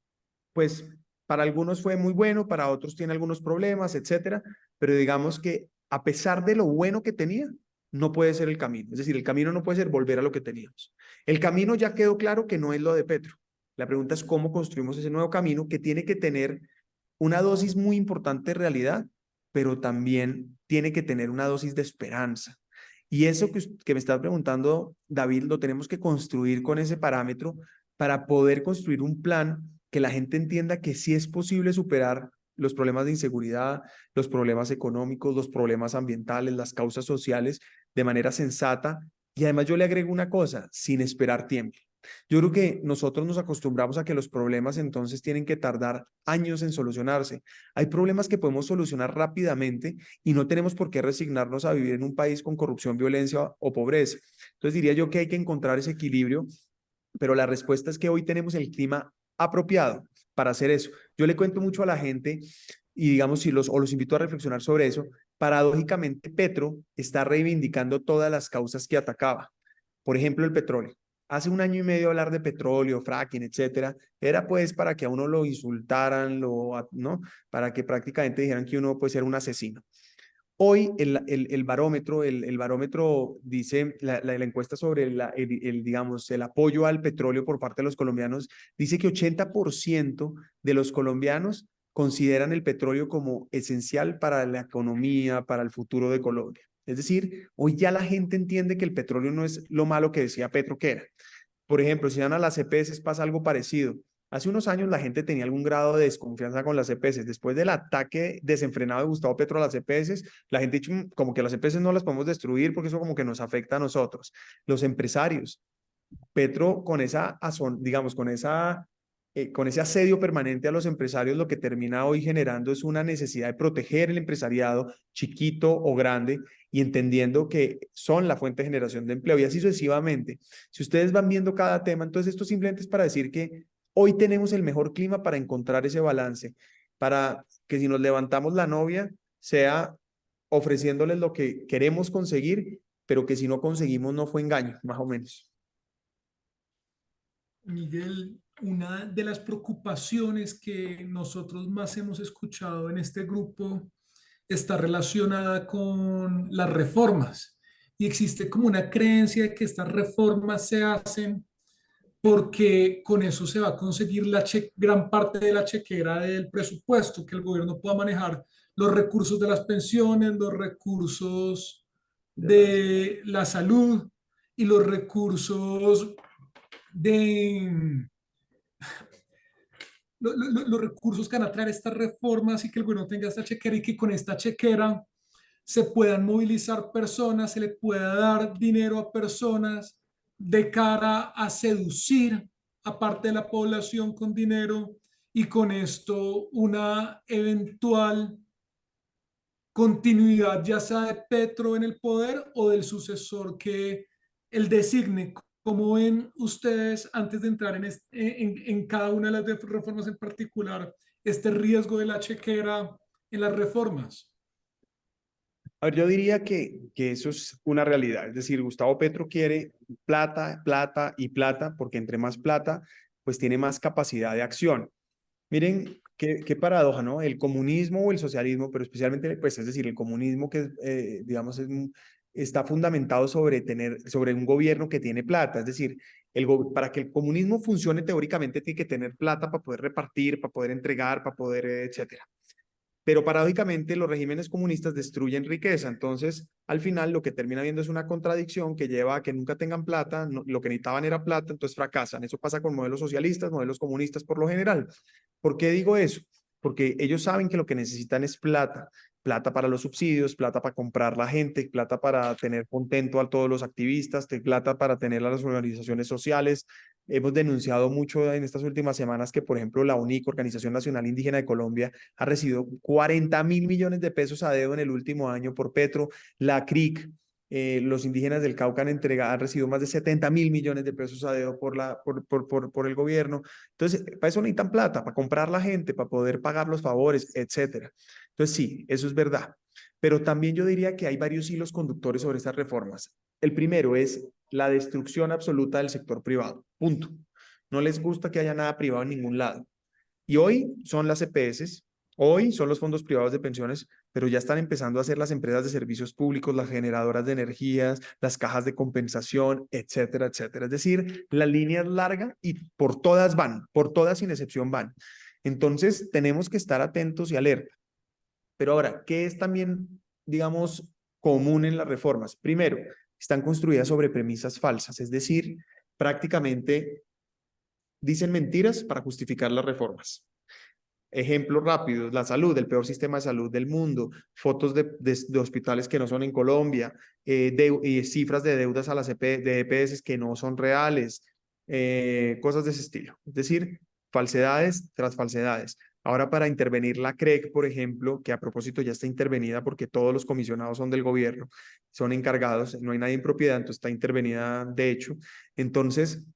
pues para algunos fue muy bueno, para otros tiene algunos problemas, etcétera, pero digamos que a pesar de lo bueno que tenía, no puede ser el camino. Es decir, el camino no puede ser volver a lo que teníamos. El camino ya quedó claro que no es lo de Petro. La pregunta es cómo construimos ese nuevo camino que tiene que tener una dosis muy importante de realidad, pero también tiene que tener una dosis de esperanza. Y eso que me estás preguntando, David, lo tenemos que construir con ese parámetro para poder construir un plan que la gente entienda que sí es posible superar los problemas de inseguridad, los problemas económicos, los problemas ambientales, las causas sociales de manera sensata. Y además yo le agrego una cosa, sin esperar tiempo. Yo creo que nosotros nos acostumbramos a que los problemas entonces tienen que tardar años en solucionarse. Hay problemas que podemos solucionar rápidamente y no tenemos por qué resignarnos a vivir en un país con corrupción, violencia o pobreza. Entonces diría yo que hay que encontrar ese equilibrio, pero la respuesta es que hoy tenemos el clima apropiado para hacer eso. Yo le cuento mucho a la gente y digamos, si los invito a reflexionar sobre eso. Paradójicamente, Petro está reivindicando todas las causas que atacaba. Por ejemplo, el petróleo. Hace 1 año y medio hablar de petróleo, fracking, etcétera, era pues para que a uno lo insultaran, ¿no? Para que prácticamente dijeran que uno puede ser un asesino. Hoy el barómetro dice, la encuesta sobre digamos, el apoyo al petróleo por parte de los colombianos, dice que 80% de los colombianos consideran el petróleo como esencial para la economía, para el futuro de Colombia. Es decir, hoy ya la gente entiende que el petróleo no es lo malo que decía Petro que era. Por ejemplo, si van a las EPS pasa algo parecido. Hace unos años la gente tenía algún grado de desconfianza con las EPS. Después del ataque desenfrenado de Gustavo Petro a las EPS, la gente ha dicho como que las EPS no las podemos destruir porque eso como que nos afecta a nosotros. Los empresarios, Petro con esa, digamos, con esa con ese asedio permanente a los empresarios, lo que termina hoy generando es una necesidad de proteger el empresariado, chiquito o grande, y entendiendo que son la fuente de generación de empleo, y así sucesivamente. Si ustedes van viendo cada tema, entonces esto simplemente es para decir que hoy tenemos el mejor clima para encontrar ese balance, para que si nos levantamos la novia, sea ofreciéndoles lo que queremos conseguir, pero que si no conseguimos no fue engaño, más o menos. Miguel, una de las preocupaciones que nosotros más hemos escuchado en este grupo está relacionada con las reformas. Y existe como una creencia de que estas reformas se hacen porque con eso se va a conseguir gran parte de la chequera del presupuesto, que el gobierno pueda manejar los recursos de las pensiones, los recursos de la salud y los recursos de los recursos que van a traer estas reformas, y que el gobierno tenga esta chequera, y que con esta chequera se puedan movilizar personas, se le pueda dar dinero a personas de cara a seducir a parte de la población con dinero, y con esto una eventual continuidad, ya sea de Petro en el poder o del sucesor que él designe. ¿Cómo ven ustedes, antes de entrar en cada una de las reformas en particular, este riesgo de la chequera en las reformas? A ver, yo diría que eso es una realidad. Es decir, Gustavo Petro quiere plata, plata y plata, porque entre más plata, pues tiene más capacidad de acción. Miren, qué paradoja, ¿no? El comunismo o el socialismo, pero especialmente, pues es decir, el comunismo que, digamos, está fundamentado sobre un gobierno que tiene plata. Es decir, para que el comunismo funcione teóricamente tiene que tener plata para poder repartir, para poder entregar, para poder, etcétera. Pero paradójicamente los regímenes comunistas destruyen riqueza. Entonces, al final lo que termina viendo es una contradicción que lleva a que nunca tengan plata, lo que necesitaban era plata, entonces fracasan. Eso pasa con modelos socialistas, modelos comunistas por lo general. ¿Por qué digo eso? Porque ellos saben que lo que necesitan es plata. Plata para los subsidios, plata para comprar la gente, plata para tener contento a todos los activistas, plata para tener a las organizaciones sociales. Hemos denunciado mucho en estas últimas semanas que, por ejemplo, la UNIC, Organización Nacional Indígena de Colombia, ha recibido 40.000 millones de pesos a dedo en el último año por Petro. La CRIC, los indígenas del Cauca han recibido más de 70.000 millones de pesos a dedo por el gobierno. Entonces, para eso necesitan plata, para comprar la gente, para poder pagar los favores, etcétera. Entonces, sí, eso es verdad. Pero también yo diría que hay varios hilos conductores sobre estas reformas. El primero es la destrucción absoluta del sector privado. Punto. No les gusta que haya nada privado en ningún lado. Y hoy son las EPS, hoy son los fondos privados de pensiones, pero ya están empezando a ser las empresas de servicios públicos, las generadoras de energías, las cajas de compensación, etcétera, etcétera. Es decir, la línea es larga y por todas van, por todas sin excepción van. Entonces, tenemos que estar atentos y alerta. Pero ahora, ¿qué es también, digamos, común en las reformas? Primero, están construidas sobre premisas falsas, es decir, prácticamente dicen mentiras para justificar las reformas. Ejemplos rápidos: la salud, el peor sistema de salud del mundo, fotos de hospitales que no son en Colombia, cifras de deudas a las de EPS que no son reales, cosas de ese estilo. Es decir, falsedades tras falsedades. Ahora, para intervenir la CREC, por ejemplo, que a propósito ya está intervenida porque todos los comisionados son del gobierno, son encargados, no hay nadie en propiedad, entonces está intervenida de hecho. Entonces,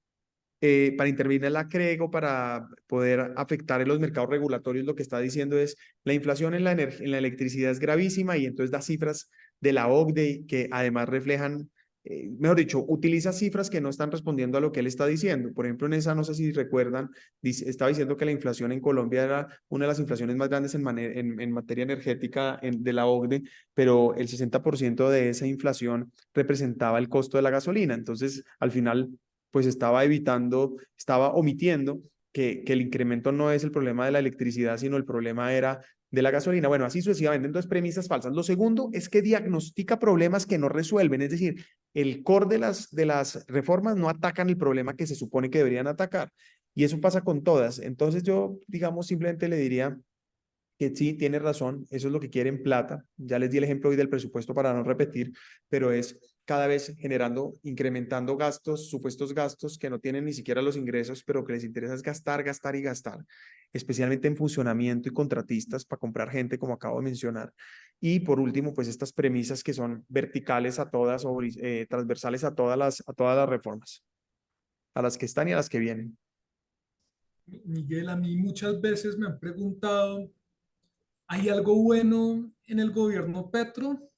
para intervenir la CREG o para poder afectar en los mercados regulatorios, lo que está diciendo es la inflación en la electricidad es gravísima, y entonces da cifras de la OCDE que además reflejan, mejor dicho, utiliza cifras que no están respondiendo a lo que él está diciendo. Por ejemplo, en esa, no sé si recuerdan, estaba diciendo que la inflación en Colombia era una de las inflaciones más grandes en materia energética de la OCDE, pero el 60% de esa inflación representaba el costo de la gasolina. Entonces, al final, pues estaba omitiendo que el incremento no es el problema de la electricidad, sino el problema era de la gasolina. Bueno, así sucesivamente. Entonces, premisas falsas. Lo segundo es que diagnostica problemas que no resuelven, es decir, el core de las reformas no atacan el problema que se supone que deberían atacar, y eso pasa con todas. Entonces yo, digamos, simplemente le diría que sí, tiene razón, eso es lo que quieren, plata. Ya les di el ejemplo hoy del presupuesto para no repetir, pero es cada vez generando, incrementando gastos, supuestos gastos que no tienen ni siquiera los ingresos, pero que les interesa es gastar, gastar y gastar, especialmente en funcionamiento y contratistas para comprar gente, como acabo de mencionar. Y por último, pues estas premisas que son verticales a todas, o transversales a todas las reformas, a las que están y a las que vienen. Miguel, a mí muchas veces me han preguntado, ¿hay algo bueno en el gobierno Petro?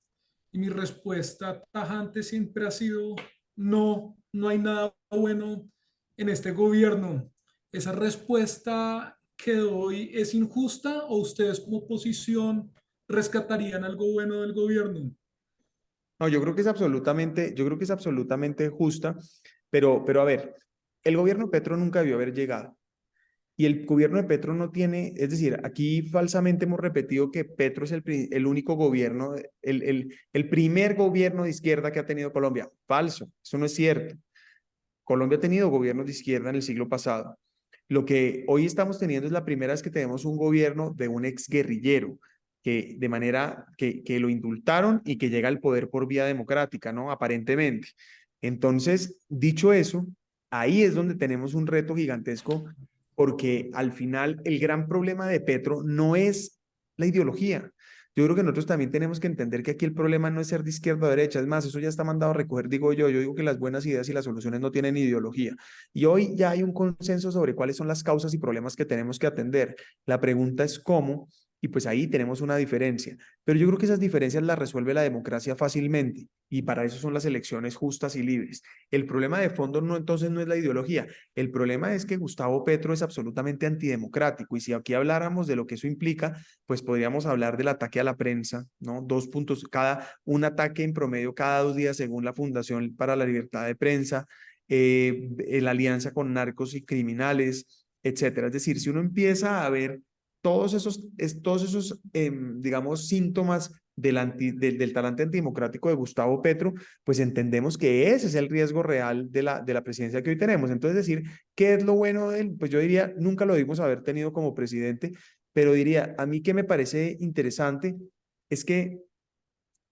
Y mi respuesta tajante siempre ha sido, no, no hay nada bueno en este gobierno. ¿Esa respuesta que doy es injusta o ustedes como oposición rescatarían algo bueno del gobierno? No, yo creo que es absolutamente justa, pero a ver, el gobierno de Petro nunca debió haber llegado. Y el gobierno de Petro no tiene, es decir, aquí falsamente hemos repetido que Petro es el único gobierno, el primer gobierno de izquierda que ha tenido Colombia. Falso, eso no es cierto. Colombia ha tenido gobiernos de izquierda en el siglo pasado. Lo que hoy estamos teniendo es la primera vez que tenemos un gobierno de un exguerrillero, que de manera que lo indultaron y que llega al poder por vía democrática, ¿no? Aparentemente. Entonces, dicho eso, ahí es donde tenemos un reto gigantesco, porque al final el gran problema de Petro no es la ideología. Yo creo que nosotros también tenemos que entender que aquí el problema no es ser de izquierda o derecha, es más, eso ya está mandado a recoger, digo yo digo que las buenas ideas y las soluciones no tienen ideología. Y hoy ya hay un consenso sobre cuáles son las causas y problemas que tenemos que atender. La pregunta es cómo, y pues ahí tenemos una diferencia. Pero yo creo que esas diferencias las resuelve la democracia fácilmente, y para eso son las elecciones justas y libres. El problema de fondo no, entonces no es la ideología, el problema es que Gustavo Petro es absolutamente antidemocrático, y si aquí habláramos de lo que eso implica, pues podríamos hablar del ataque a la prensa, ¿no? 2 puntos, un ataque en promedio cada 2 días según la Fundación para la Libertad de Prensa, la alianza con narcos y criminales, etcétera. Es decir, si uno empieza a ver todos esos digamos, síntomas del talante antidemocrático de Gustavo Petro, pues entendemos que ese es el riesgo real de la presidencia que hoy tenemos. Entonces, decir, ¿qué es lo bueno de él? Pues yo diría, nunca lo debimos haber tenido como presidente, pero diría, a mí que me parece interesante es que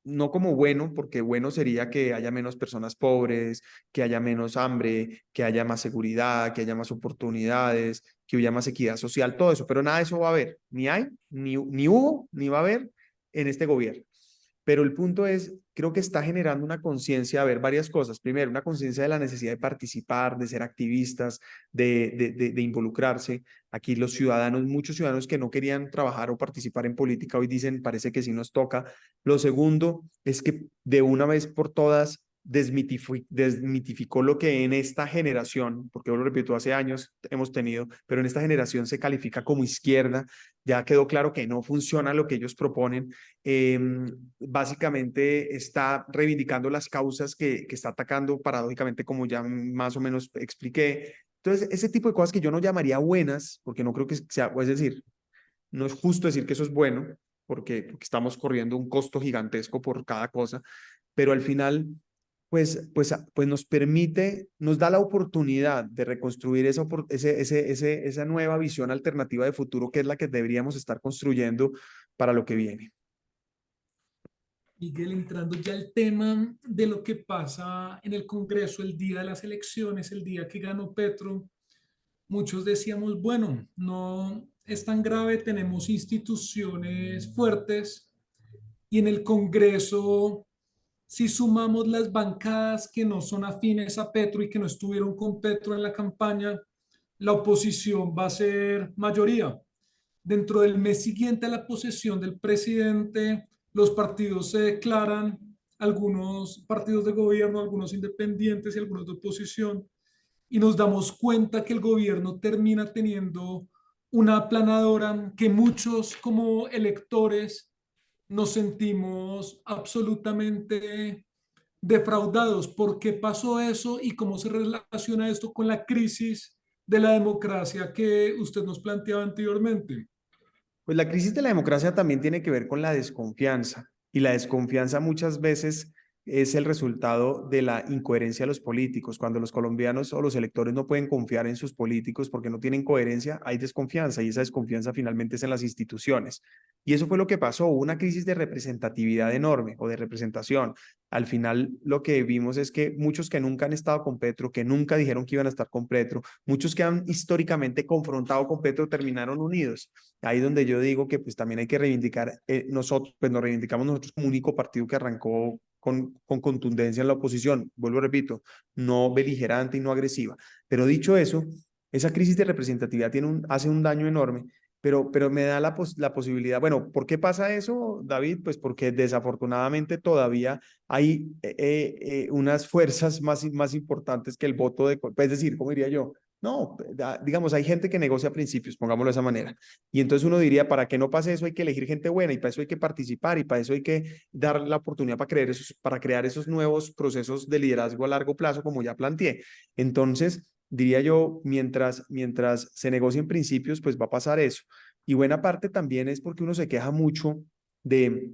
no como bueno, porque bueno sería que haya menos personas pobres, que haya menos hambre, que haya más seguridad, que haya más oportunidades, que haya más equidad social, todo eso, pero nada de eso va a haber, ni hay, ni hubo, ni va a haber en este gobierno. Pero el punto es, creo que está generando una conciencia, a ver, varias cosas. Primero, una conciencia de la necesidad de participar, de ser activistas, de involucrarse. Aquí los ciudadanos, muchos ciudadanos que no querían trabajar o participar en política, hoy dicen, parece que sí nos toca. Lo segundo es que de una vez por todas desmitificó lo que en esta generación, porque yo lo repito, hace años hemos tenido, pero en esta generación se califica como izquierda. Ya quedó claro que no funciona lo que ellos proponen. Básicamente está reivindicando las causas que está atacando paradójicamente, como ya más o menos expliqué. Entonces, ese tipo de cosas que yo no llamaría buenas, porque no creo que sea, es decir, no es justo decir que eso es bueno, porque estamos corriendo un costo gigantesco por cada cosa, pero al final, pues nos permite, nos da la oportunidad de reconstruir esa nueva visión alternativa de futuro, que es la que deberíamos estar construyendo para lo que viene. Miguel, entrando ya al tema de lo que pasa en el Congreso el día de las elecciones, el día que ganó Petro, muchos decíamos, bueno, no es tan grave, tenemos instituciones fuertes y en el Congreso, si sumamos las bancadas que no son afines a Petro y que no estuvieron con Petro en la campaña, la oposición va a ser mayoría. Dentro del mes siguiente a la posesión del presidente, los partidos se declaran, algunos partidos de gobierno, algunos independientes y algunos de oposición, y nos damos cuenta que el gobierno termina teniendo una aplanadora que muchos como electores nos sentimos absolutamente defraudados. ¿Por qué pasó eso y cómo se relaciona esto con la crisis de la democracia que usted nos planteaba anteriormente? Pues la crisis de la democracia también tiene que ver con la desconfianza, y la desconfianza muchas veces es el resultado de la incoherencia de los políticos. Cuando los colombianos o los electores no pueden confiar en sus políticos porque no tienen coherencia, hay desconfianza y esa desconfianza finalmente es en las instituciones. Y eso fue lo que pasó, hubo una crisis de representatividad enorme o de representación. Al final lo que vimos es que muchos que nunca han estado con Petro, que nunca dijeron que iban a estar con Petro, muchos que han históricamente confrontado con Petro terminaron unidos. Ahí donde yo digo que pues también hay que reivindicar, nosotros pues nos reivindicamos nosotros como único partido que arrancó con contundencia en la oposición, vuelvo repito, no beligerante y no agresiva. Pero dicho eso, esa crisis de representatividad hace un daño enorme, pero me da la posibilidad, bueno, ¿por qué pasa eso, David? Pues porque desafortunadamente todavía hay unas fuerzas más importantes que el voto de, es decir, ¿cómo diría yo? No, digamos, hay gente que negocia principios, pongámoslo de esa manera. Y entonces uno diría, para que no pase eso hay que elegir gente buena y para eso hay que participar y para eso hay que dar la oportunidad para crear esos nuevos procesos de liderazgo a largo plazo, como ya planteé. Entonces, diría yo, mientras se negocien principios, pues va a pasar eso. Y buena parte también es porque uno se queja mucho de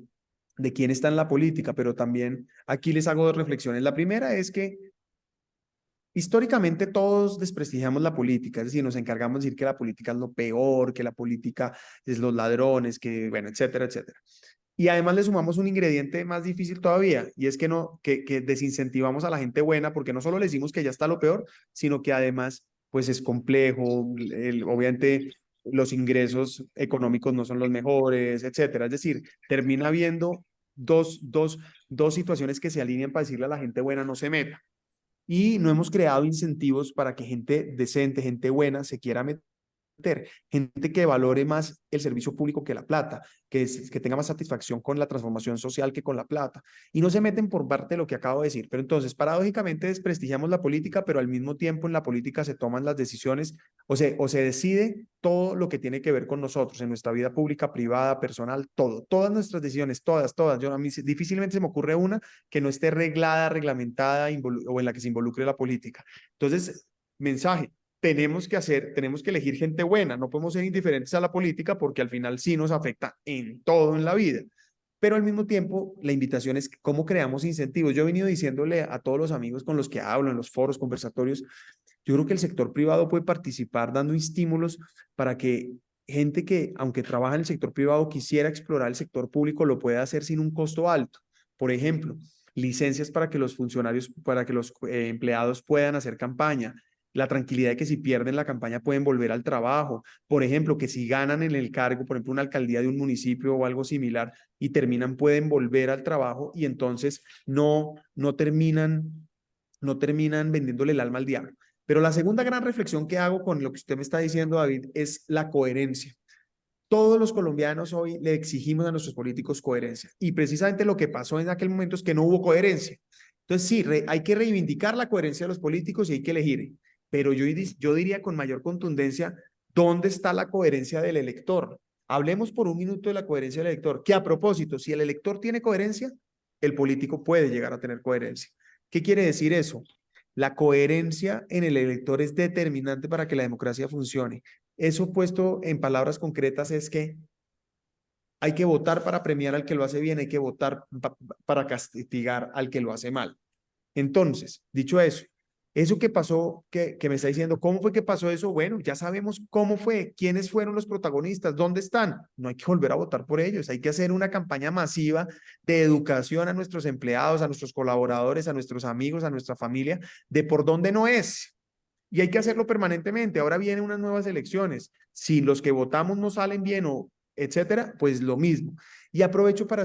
quién está en la política, pero también aquí les hago dos reflexiones. La primera es que históricamente todos desprestigiamos la política, es decir, nos encargamos de decir que la política es lo peor, que la política es los ladrones, que bueno, etcétera, etcétera. Y además le sumamos un ingrediente más difícil todavía, y es que desincentivamos a la gente buena, porque no solo le decimos que ya está lo peor, sino que además, pues es complejo, obviamente los ingresos económicos no son los mejores, etcétera. Es decir, termina habiendo dos situaciones que se alinean para decirle a la gente buena no se meta. Y no hemos creado incentivos para que gente decente, gente buena se quiera meter, gente que valore más el servicio público que la plata, que tenga más satisfacción con la transformación social que con la plata, y no se meten por parte de lo que acabo de decir. Pero entonces, paradójicamente, desprestigiamos la política, pero al mismo tiempo en la política se toman las decisiones o se decide todo lo que tiene que ver con nosotros, en nuestra vida pública, privada, personal, todas nuestras decisiones, todas. A mí difícilmente se me ocurre una que no esté reglada, reglamentada o en la que se involucre la política. Entonces, mensaje, tenemos que elegir gente buena, no podemos ser indiferentes a la política porque al final sí nos afecta en todo en la vida. Pero al mismo tiempo, la invitación es cómo creamos incentivos. Yo he venido diciéndole a todos los amigos con los que hablo en los foros, conversatorios, yo creo que el sector privado puede participar dando estímulos para que gente que, aunque trabaja en el sector privado, quisiera explorar el sector público, lo pueda hacer sin un costo alto. Por ejemplo, licencias para que los funcionarios, para que los empleados puedan hacer campaña, la tranquilidad de que si pierden la campaña pueden volver al trabajo. Por ejemplo, que si ganan en el cargo, por ejemplo, una alcaldía de un municipio o algo similar y terminan, pueden volver al trabajo y entonces no terminan vendiéndole el alma al diablo. Pero la segunda gran reflexión que hago con lo que usted me está diciendo, David, es la coherencia. Todos los colombianos hoy le exigimos a nuestros políticos coherencia y precisamente lo que pasó en aquel momento es que no hubo coherencia. Entonces sí, hay que reivindicar la coherencia de los políticos y hay que elegir, pero yo diría con mayor contundencia, ¿dónde está la coherencia del elector? Hablemos por un minuto de la coherencia del elector, que a propósito, si el elector tiene coherencia, el político puede llegar a tener coherencia. ¿Qué quiere decir eso? La coherencia en el elector es determinante para que la democracia funcione. Eso puesto en palabras concretas es que hay que votar para premiar al que lo hace bien, hay que votar para castigar al que lo hace mal. Entonces, dicho eso que pasó, que me está diciendo, ¿cómo fue que pasó eso? Bueno, ya sabemos cómo fue, quiénes fueron los protagonistas, dónde están. No hay que volver a votar por ellos, hay que hacer una campaña masiva de educación a nuestros empleados, a nuestros colaboradores, a nuestros amigos, a nuestra familia, de por dónde no es. Y hay que hacerlo permanentemente. Ahora vienen unas nuevas elecciones. Si los que votamos no salen bien o etcétera, pues lo mismo. Y aprovecho para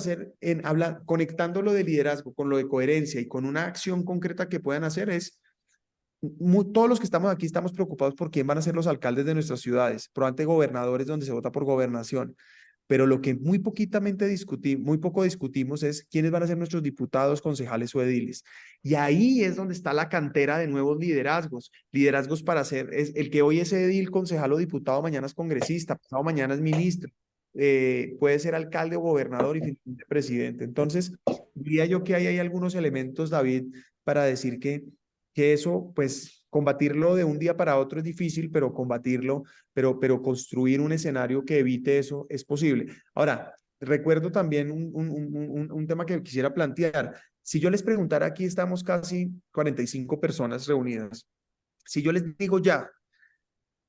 conectando lo de liderazgo con lo de coherencia y con una acción concreta que puedan hacer es, todos los que estamos aquí estamos preocupados por quién van a ser los alcaldes de nuestras ciudades, probablemente gobernadores donde se vota por gobernación. Pero lo que muy poco discutimos es quiénes van a ser nuestros diputados, concejales o ediles. Y ahí es donde está la cantera de nuevos liderazgos para ser, el que hoy es edil, concejal o diputado, mañana es congresista, pasado mañana es ministro, puede ser alcalde o gobernador y finalmente presidente. Entonces, diría yo que ahí hay algunos elementos, David, para decir que eso, pues, combatirlo de un día para otro es difícil, pero pero construir un escenario que evite eso es posible. Ahora, recuerdo también un tema que quisiera plantear. Si yo les preguntara, aquí estamos casi 45 personas reunidas, si yo les digo ya,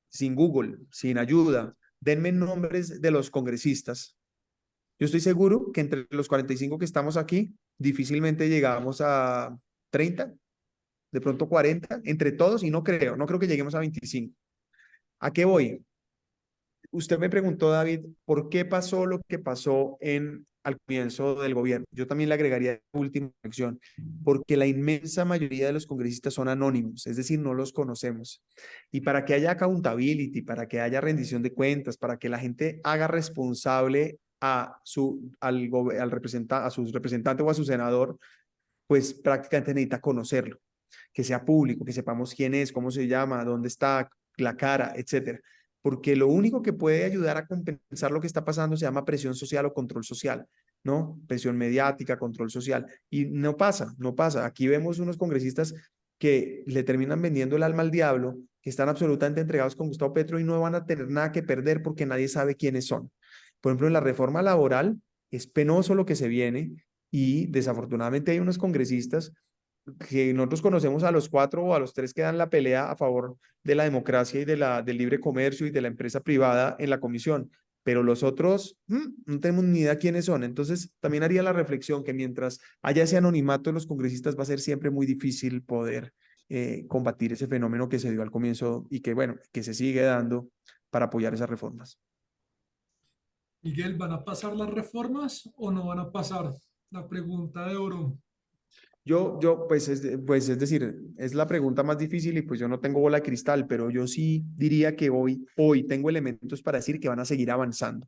sin Google, sin ayuda, denme nombres de los congresistas, yo estoy seguro que entre los 45 que estamos aquí, difícilmente llegamos a 30, de pronto 40, entre todos, y no creo que lleguemos a 25. ¿A qué voy? Usted me preguntó, David, ¿por qué pasó lo que pasó al comienzo del gobierno? Yo también le agregaría última acción, porque la inmensa mayoría de los congresistas son anónimos, es decir, no los conocemos. Y para que haya accountability, para que haya rendición de cuentas, para que la gente haga responsable a sus representantes o a su senador, pues prácticamente necesita conocerlo, que sea público, que sepamos quién es, cómo se llama, dónde está, la cara, etcétera. Porque lo único que puede ayudar a compensar lo que está pasando se llama presión social o control social, ¿no? Presión mediática, control social. Y no pasa, no pasa. Aquí vemos unos congresistas que le terminan vendiendo el alma al diablo, que están absolutamente entregados con Gustavo Petro y no van a tener nada que perder porque nadie sabe quiénes son. Por ejemplo, en la reforma laboral es penoso lo que se viene y desafortunadamente hay unos congresistas que nosotros conocemos a los 4 o a los 3 que dan la pelea a favor de la democracia y del libre comercio y de la empresa privada en la comisión, pero los otros no tenemos ni idea quiénes son. Entonces, también haría la reflexión que mientras haya ese anonimato de los congresistas va a ser siempre muy difícil poder combatir ese fenómeno que se dio al comienzo y que, bueno, que se sigue dando para apoyar esas reformas. Miguel, ¿van a pasar las reformas o no van a pasar? La pregunta de oro. Pues es decir, es la pregunta más difícil y pues yo no tengo bola de cristal, pero yo sí diría que hoy tengo elementos para decir que van a seguir avanzando.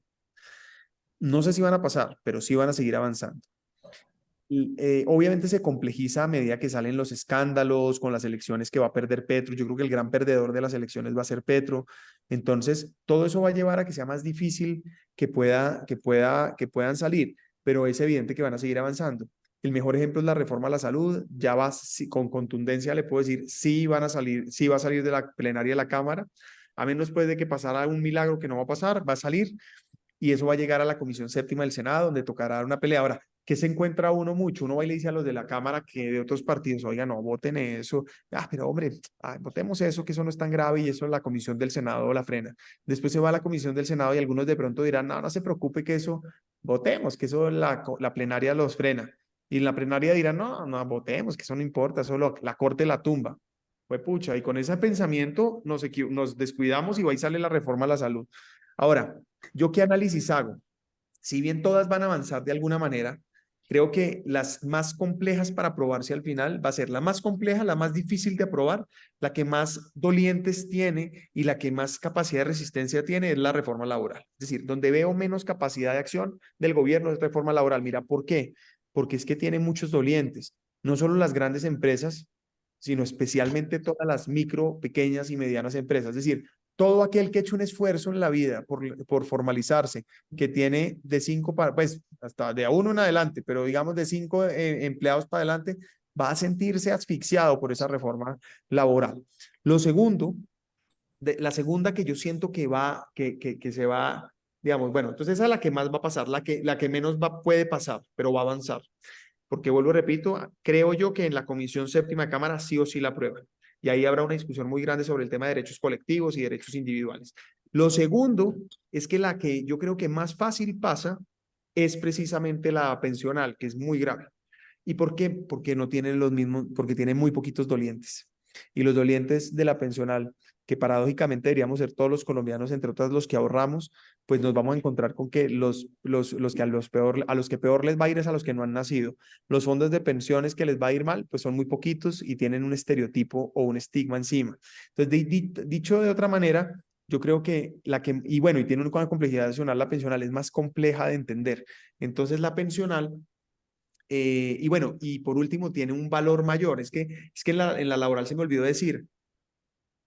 No sé si van a pasar, pero sí van a seguir avanzando. Y, obviamente se complejiza a medida que salen los escándalos con las elecciones que va a perder Petro. Yo creo que el gran perdedor de las elecciones va a ser Petro. Entonces, todo eso va a llevar a que sea más difícil que puedan salir, pero es evidente que van a seguir avanzando. El mejor ejemplo es la reforma a la salud. Ya va, con contundencia le puedo decir, sí van a salir, sí va a salir de la plenaria de la Cámara, a menos pues de que pasara un milagro que no va a pasar, va a salir y eso va a llegar a la Comisión Séptima del Senado, donde tocará dar una pelea. Ahora, ¿qué se encuentra uno mucho? Uno va y le dice a los de la Cámara que de otros partidos, oiga, no, voten eso. Pero hombre, votemos eso, que eso no es tan grave y eso la Comisión del Senado la frena. Después se va a la Comisión del Senado y algunos de pronto dirán, no, no se preocupe que eso, votemos, que eso la plenaria los frena. Y en la plenaria dirán, no, no, votemos, que eso no importa, eso la Corte la tumba. Pues pucha, y con ese pensamiento nos descuidamos y ahí sale la reforma a la salud. Ahora, ¿yo qué análisis hago? Si bien todas van a avanzar de alguna manera, creo que las más complejas para aprobarse al final va a ser la más compleja, la más difícil de aprobar, la que más dolientes tiene y la que más capacidad de resistencia tiene es la reforma laboral. Es decir, donde veo menos capacidad de acción del gobierno es reforma laboral. Mira, ¿por qué? Porque es que tiene muchos dolientes, no solo las grandes empresas, sino especialmente todas las micro, pequeñas y medianas empresas. Es decir, todo aquel que ha hecho un esfuerzo en la vida por formalizarse, que tiene de 5, pues hasta de a 1 en adelante, pero digamos de 5 empleados para adelante, va a sentirse asfixiado por esa reforma laboral. Lo segundo, la segunda que yo siento que se va, digamos, bueno, entonces esa es la que más va a pasar, la que menos puede pasar, pero va a avanzar. Porque vuelvo, repito, creo yo que en la Comisión Séptima de Cámara sí o sí la aprueban. Y ahí habrá una discusión muy grande sobre el tema de derechos colectivos y derechos individuales. Lo segundo es que la que yo creo que más fácil pasa es precisamente la pensional, que es muy grave. ¿Y por qué? Porque no tienen los mismos, porque tienen muy poquitos dolientes. Y los dolientes de la pensional, que paradójicamente deberíamos ser todos los colombianos, entre otras los que ahorramos, pues nos vamos a encontrar con que los que a los que peor les va a ir es a los que no han nacido. Los fondos de pensiones que les va a ir mal, pues son muy poquitos y tienen un estereotipo o un estigma encima. Entonces, dicho de otra manera, yo creo que y bueno, y tiene una complejidad adicional, la pensional es más compleja de entender. Entonces, la pensional y bueno, y por último, tiene un valor mayor. Es que en la laboral se me olvidó decir,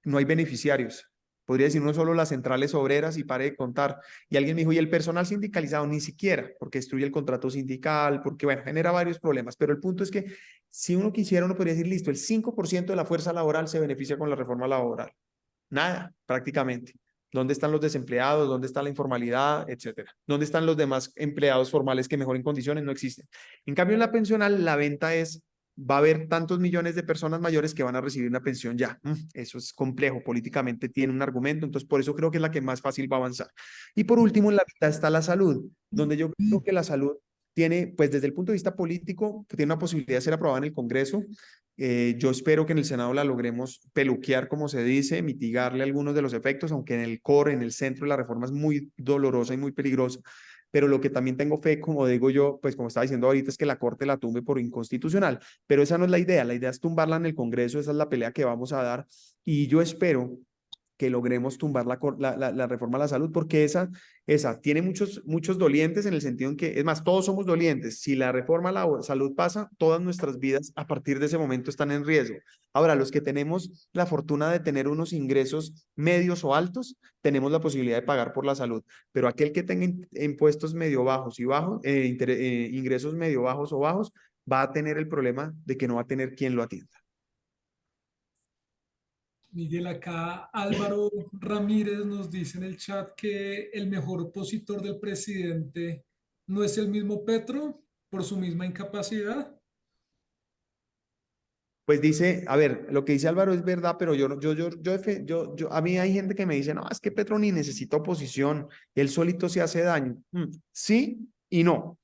no hay beneficiarios. Podría decir uno solo las centrales obreras y pare de contar. Y alguien me dijo, ¿y el personal sindicalizado? Ni siquiera, porque destruye el contrato sindical, porque bueno, genera varios problemas. Pero el punto es que si uno quisiera, uno podría decir, listo, el 5% de la fuerza laboral se beneficia con la reforma laboral. Nada, prácticamente. ¿Dónde están los desempleados? ¿Dónde está la informalidad? Etcétera. ¿Dónde están los demás empleados formales que mejoren condiciones? No existen. En cambio, en la pensional, la venta es, va a haber tantos millones de personas mayores que van a recibir una pensión ya. Eso es complejo, políticamente tiene un argumento, entonces por eso creo que es la que más fácil va a avanzar. Y por último, en la mitad está la salud, donde yo creo que la salud tiene, pues desde el punto de vista político, tiene una posibilidad de ser aprobada en el Congreso. Yo espero que en el Senado la logremos peluquear, como se dice, mitigarle algunos de los efectos, aunque en el core, en el centro, la reforma es muy dolorosa y muy peligrosa. Pero lo que también tengo fe, como digo yo, pues como estaba diciendo ahorita, es que la Corte la tumbe por inconstitucional. Pero esa no es la idea es tumbarla en el Congreso, esa es la pelea que vamos a dar. Y yo espero que logremos tumbar la reforma a la salud, porque esa tiene muchos dolientes en el sentido en que, es más, todos somos dolientes. Si la reforma a la salud pasa, todas nuestras vidas a partir de ese momento están en riesgo. Ahora, los que tenemos la fortuna de tener unos ingresos medios o altos, tenemos la posibilidad de pagar por la salud, pero aquel que tenga impuestos medio bajos y bajos, ingresos medio bajos o bajos, va a tener el problema de que no va a tener quien lo atienda. Miguel, acá Álvaro Ramírez nos dice en el chat que el mejor opositor del presidente no es el mismo Petro por su misma incapacidad. Pues dice, a ver, lo que dice Álvaro es verdad, pero a mí hay gente que me dice, no, es que Petro ni necesita oposición, él solito se hace daño. Sí y no.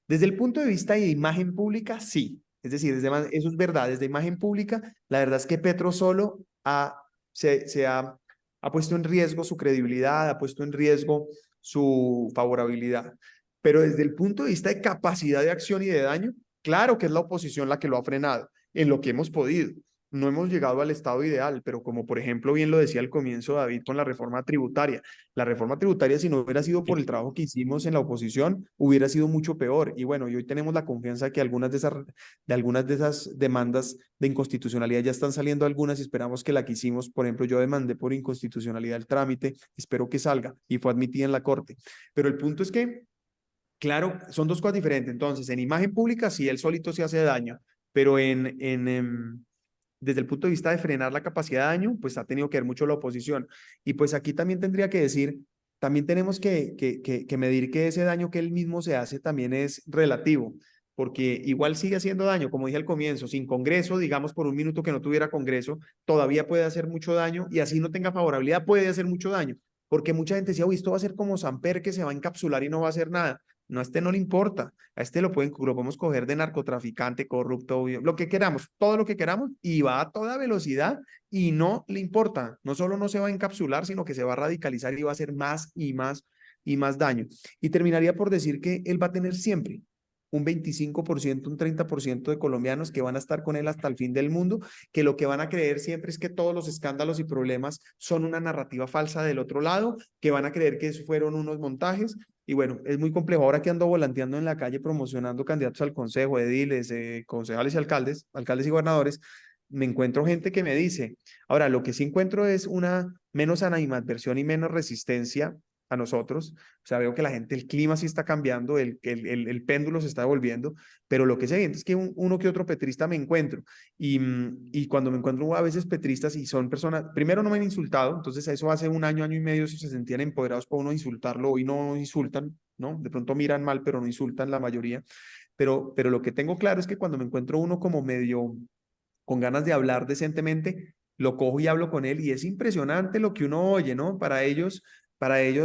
Desde el punto de vista de imagen pública, sí. Es decir, eso es verdad. Desde imagen pública, la verdad es que Petro solo ha puesto en riesgo su credibilidad, ha puesto en riesgo su favorabilidad. Pero desde el punto de vista de capacidad de acción y de daño, claro que es la oposición la que lo ha frenado en lo que hemos podido. No hemos llegado al estado ideal, pero como por ejemplo bien lo decía al comienzo David con la reforma tributaria. La reforma tributaria, si no hubiera sido por el trabajo que hicimos en la oposición, hubiera sido mucho peor. Y bueno, y hoy tenemos la confianza que algunas de esas demandas de inconstitucionalidad ya están saliendo algunas y esperamos que la que hicimos, por ejemplo, yo demandé por inconstitucionalidad el trámite, espero que salga y fue admitida en la Corte. Pero el punto es que, claro, son dos cosas diferentes. Entonces, en imagen pública, sí, él solito se hace daño, pero desde el punto de vista de frenar la capacidad de daño, pues ha tenido que ver mucho la oposición. Y pues aquí también tendría que decir, también tenemos que medir que ese daño que él mismo se hace también es relativo, porque igual sigue haciendo daño, como dije al comienzo, sin Congreso, digamos por un minuto que no tuviera Congreso, todavía puede hacer mucho daño y así no tenga favorabilidad, puede hacer mucho daño, porque mucha gente decía, uy, esto va a ser como Samper que se va a encapsular y no va a hacer nada. No, a este no le importa. A este lo podemos coger de narcotraficante, corrupto, lo que queramos, todo lo que queramos, y va a toda velocidad y no le importa. No solo no se va a encapsular, sino que se va a radicalizar y va a hacer más y más y más daño. Y terminaría por decir que él va a tener siempre un 25%, un 30% de colombianos que van a estar con él hasta el fin del mundo, que lo que van a creer siempre es que todos los escándalos y problemas son una narrativa falsa del otro lado, que van a creer que eso fueron unos montajes. Y bueno, es muy complejo. Ahora que ando volanteando en la calle promocionando candidatos al consejo, ediles, concejales y alcaldes y gobernadores, me encuentro gente que me dice, ahora lo que sí encuentro es una menos animadversión y menos resistencia a nosotros. O sea, veo que la gente, el clima sí está cambiando, el péndulo se está devolviendo, pero lo que se evidente es que uno que otro petrista me encuentro. Y cuando me encuentro a veces petristas y son personas, primero no me han insultado, entonces eso hace un año y medio se sentían empoderados por uno insultarlo, hoy no insultan, ¿no? De pronto miran mal, pero no insultan la mayoría. Pero lo que tengo claro es que cuando me encuentro uno como medio con ganas de hablar decentemente, lo cojo y hablo con él y es impresionante lo que uno oye, ¿no? Para ellos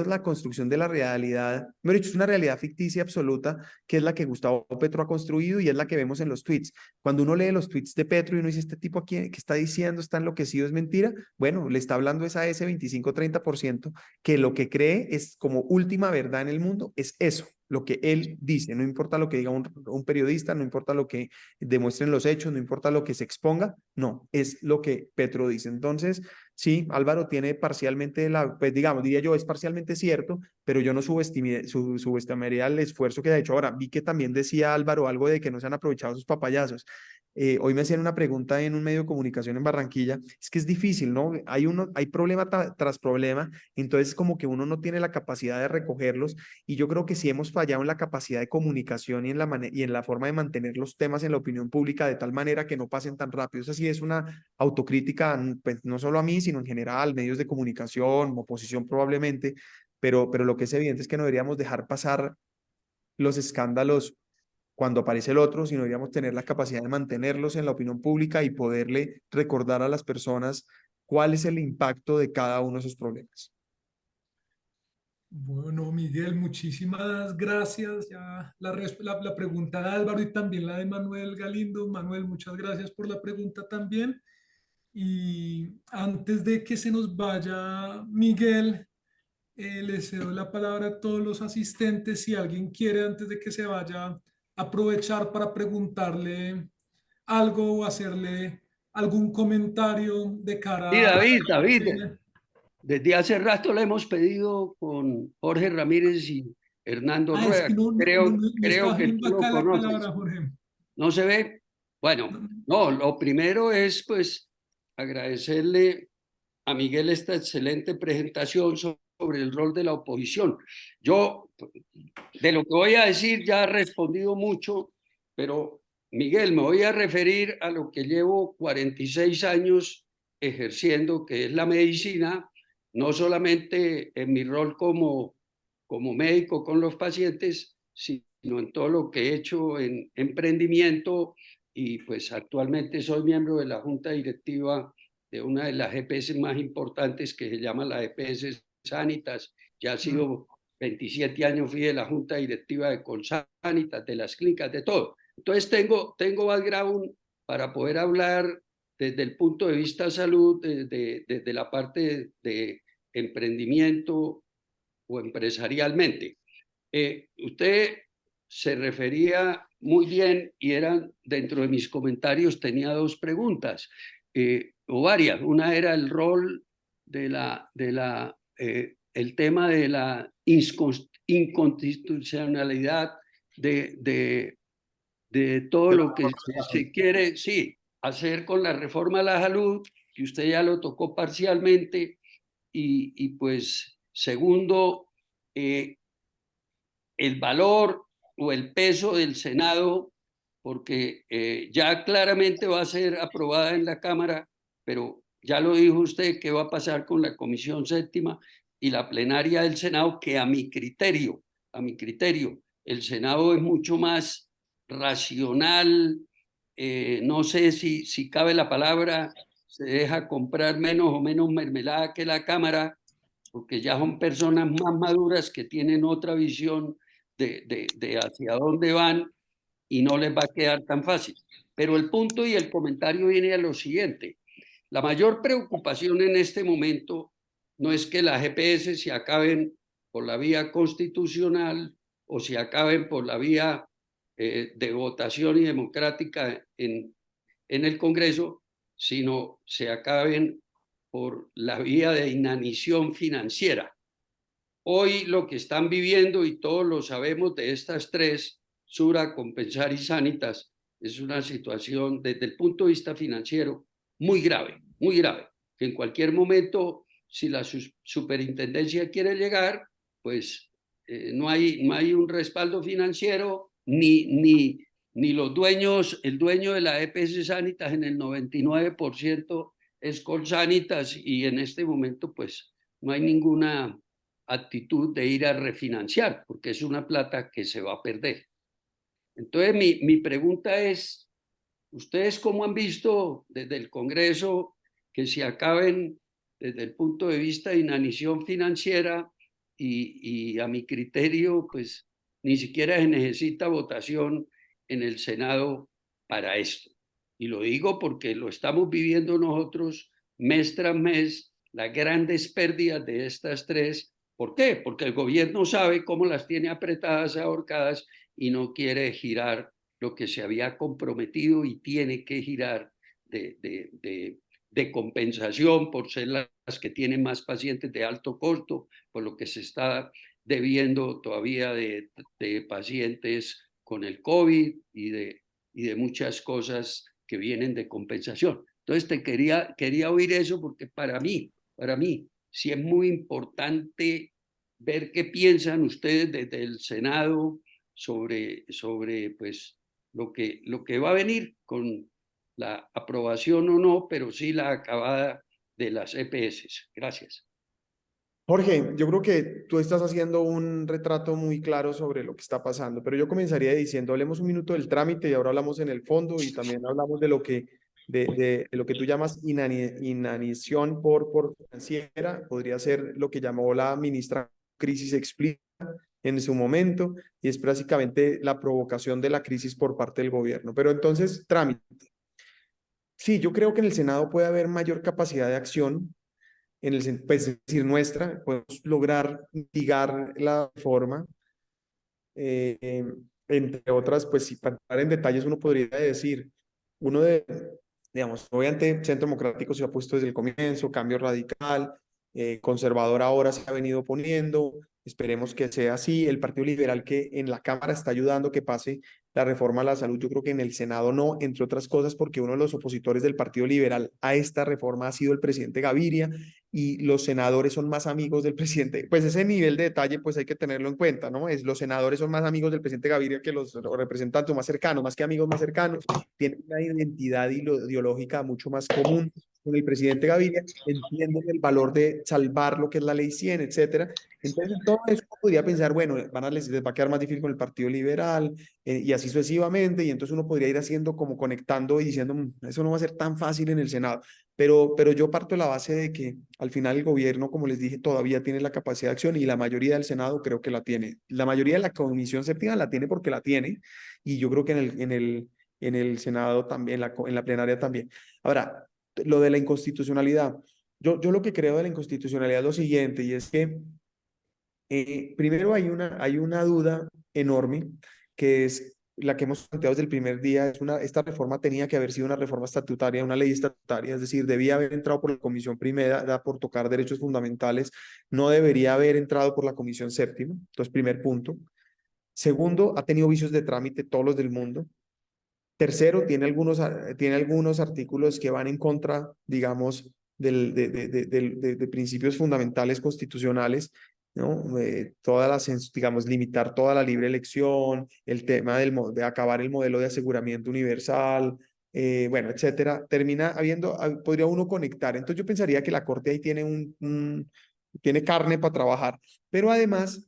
la construcción de la realidad, mejor dicho, es una realidad ficticia absoluta, que es la que Gustavo Petro ha construido y es la que vemos en los tweets. Cuando uno lee los tweets de Petro y uno dice, este tipo aquí que está diciendo, está enloquecido, es mentira, bueno, le está hablando a ese 25-30% que lo que cree es como última verdad en el mundo, es eso, lo que él dice, no importa lo que diga un periodista, no importa lo que demuestren los hechos, no importa lo que se exponga, no, es lo que Petro dice. Entonces, sí, Álvaro tiene parcialmente pues digamos, diría yo, es parcialmente cierto, pero yo no subestimaría el esfuerzo que ha hecho. Ahora, vi que también decía Álvaro algo de que no se han aprovechado sus papayazos. Hoy me hacían una pregunta en un medio de comunicación en Barranquilla. Es que es difícil, ¿no? Hay problema tras problema, entonces como que uno no tiene la capacidad de recogerlos y yo creo que sí hemos fallado en la capacidad de comunicación y y en la forma de mantener los temas en la opinión pública de tal manera que no pasen tan rápido. Esa sí es una autocrítica, pues no solo a mí, sino en general, medios de comunicación, oposición probablemente, pero lo que es evidente es que no deberíamos dejar pasar los escándalos cuando aparece el otro, sino deberíamos tener la capacidad de mantenerlos en la opinión pública y poderle recordar a las personas cuál es el impacto de cada uno de esos problemas. Bueno, Miguel, muchísimas gracias. Ya la pregunta de Álvaro y también la de Manuel Galindo. Manuel, muchas gracias por la pregunta también. Y antes de que se nos vaya Miguel, le cedo la palabra a todos los asistentes. Si alguien quiere, antes de que se vaya, aprovechar para preguntarle algo o hacerle algún comentario de Sí, cara a... David, desde hace rato le hemos pedido con Jorge Ramírez y Hernando Ah, es Rueda. que no Creo estaba que viendo tú lo acá la conoces. palabra, Jorge. ¿No se ve? Bueno, No, no, lo primero es pues agradecerle a Miguel esta excelente presentación sobre el rol de la oposición. Yo, de lo que voy a decir, ya he respondido mucho, pero Miguel, me voy a referir a lo que llevo 46 años ejerciendo, que es la medicina, no solamente en mi rol como médico con los pacientes, sino en todo lo que he hecho en emprendimiento y pues actualmente soy miembro de la junta directiva de una de las EPS más importantes que se llama la EPS Sanitas. Ya ha sido 27 años, fui de la junta directiva de Colsanitas, de las clínicas, de todo. Entonces tengo background para poder hablar desde el punto de vista salud, desde la parte de emprendimiento o empresarialmente. Usted se refería muy bien y eran dentro de mis comentarios tenía dos preguntas o varias. Una era el rol el tema de la inconstitucionalidad de todo lo que se quiere, sí, hacer con la reforma a la salud, que usted ya lo tocó parcialmente, y pues segundo, el valor o el peso del Senado, porque ya claramente va a ser aprobada en la Cámara, pero ya lo dijo usted, qué va a pasar con la Comisión Séptima y la plenaria del Senado, que a mi criterio, el Senado es mucho más racional, no sé si cabe la palabra, se deja comprar menos o menos mermelada que la Cámara, porque ya son personas más maduras que tienen otra visión de hacia dónde van y no les va a quedar tan fácil. Pero el punto y el comentario viene a lo siguiente. La mayor preocupación en este momento no es que las GPS se acaben por la vía constitucional o se acaben por la vía de votación y democrática en el Congreso, sino se acaben por la vía de inanición financiera. Hoy lo que están viviendo, y todos lo sabemos de estas tres, Sura, Compensar y Sanitas, es una situación desde el punto de vista financiero muy grave, que en cualquier momento, si la superintendencia quiere llegar, pues no hay un respaldo financiero, ni los dueños, el dueño de la EPS Sanitas en el 99% es Colsanitas y en este momento pues no hay ninguna actitud de ir a refinanciar, porque es una plata que se va a perder. Entonces, mi pregunta es, ¿ustedes cómo han visto desde el Congreso que se acaben desde el punto de vista de inanición financiera y a mi criterio, pues ni siquiera se necesita votación en el Senado para esto? Y lo digo porque lo estamos viviendo nosotros mes tras mes, las grandes pérdidas de estas tres. ¿Por qué? Porque el gobierno sabe cómo las tiene apretadas, ahorcadas y no quiere girar lo que se había comprometido y tiene que girar de compensación por ser las que tienen más pacientes de alto costo, por lo que se está debiendo todavía de pacientes con el COVID y de muchas cosas que vienen de compensación. Entonces quería oír eso porque para mí, sí es muy importante ver qué piensan ustedes desde el Senado sobre pues, lo que va a venir con la aprobación o no, pero sí la acabada de las EPS. Gracias. Jorge, yo creo que tú estás haciendo un retrato muy claro sobre lo que está pasando, pero yo comenzaría diciendo, hablemos un minuto del trámite y ahora hablamos en el fondo y también hablamos de lo que, de lo que tú llamas inanición por financiera, podría ser lo que llamó la ministra Crisis Explica en su momento, y es básicamente la provocación de la crisis por parte del gobierno. Pero entonces, trámite. Sí, yo creo que en el Senado puede haber mayor capacidad de acción pues, es decir, nuestra, podemos lograr mitigar la reforma. Eh, Entre otras, pues si para entrar en detalles uno podría decir, uno de, digamos, obviamente Centro Democrático se ha puesto desde el comienzo, Cambio Radical, Conservador ahora se ha venido poniendo, esperemos que sea así, el Partido Liberal que en la Cámara está ayudando que pase la reforma a la salud, yo creo que en el Senado no, entre otras cosas porque uno de los opositores del Partido Liberal a esta reforma ha sido el presidente Gaviria, y los senadores son más amigos del presidente. Pues ese nivel de detalle pues hay que tenerlo en cuenta, ¿no? Los senadores son más amigos del presidente Gaviria que los representantes más cercanos, más que amigos más cercanos, tienen una identidad ideológica mucho más común con el presidente Gaviria, entienden el valor de salvar lo que es la ley 100, etcétera. Entonces, todo eso podría pensar, bueno, les va a quedar más difícil con el Partido Liberal, y así sucesivamente, y entonces uno podría ir haciendo como conectando y diciendo, eso no va a ser tan fácil en el Senado. Pero yo parto de la base de que al final el gobierno, como les dije, todavía tiene la capacidad de acción y la mayoría del Senado creo que la tiene. La mayoría de la Comisión Séptima la tiene porque la tiene, y yo creo que en el Senado también, en la plenaria también. Ahora, lo de la inconstitucionalidad. Yo lo que creo de la inconstitucionalidad es lo siguiente, y es que primero hay una duda enorme, que es la que hemos planteado desde el primer día. Esta reforma tenía que haber sido una reforma estatutaria, una ley estatutaria, es decir, debía haber entrado por la Comisión Primera, por tocar derechos fundamentales, no debería haber entrado por la Comisión Séptima. Entonces, primer punto. Segundo, ha tenido vicios de trámite, todos los del mundo. Tercero, tiene algunos artículos que van en contra, digamos, de principios fundamentales constitucionales, ¿no? Todas digamos, limitar toda la libre elección, el tema de acabar el modelo de aseguramiento universal, bueno, etcétera. Podría uno conectar. Entonces yo pensaría que la Corte ahí tiene carne para trabajar, pero además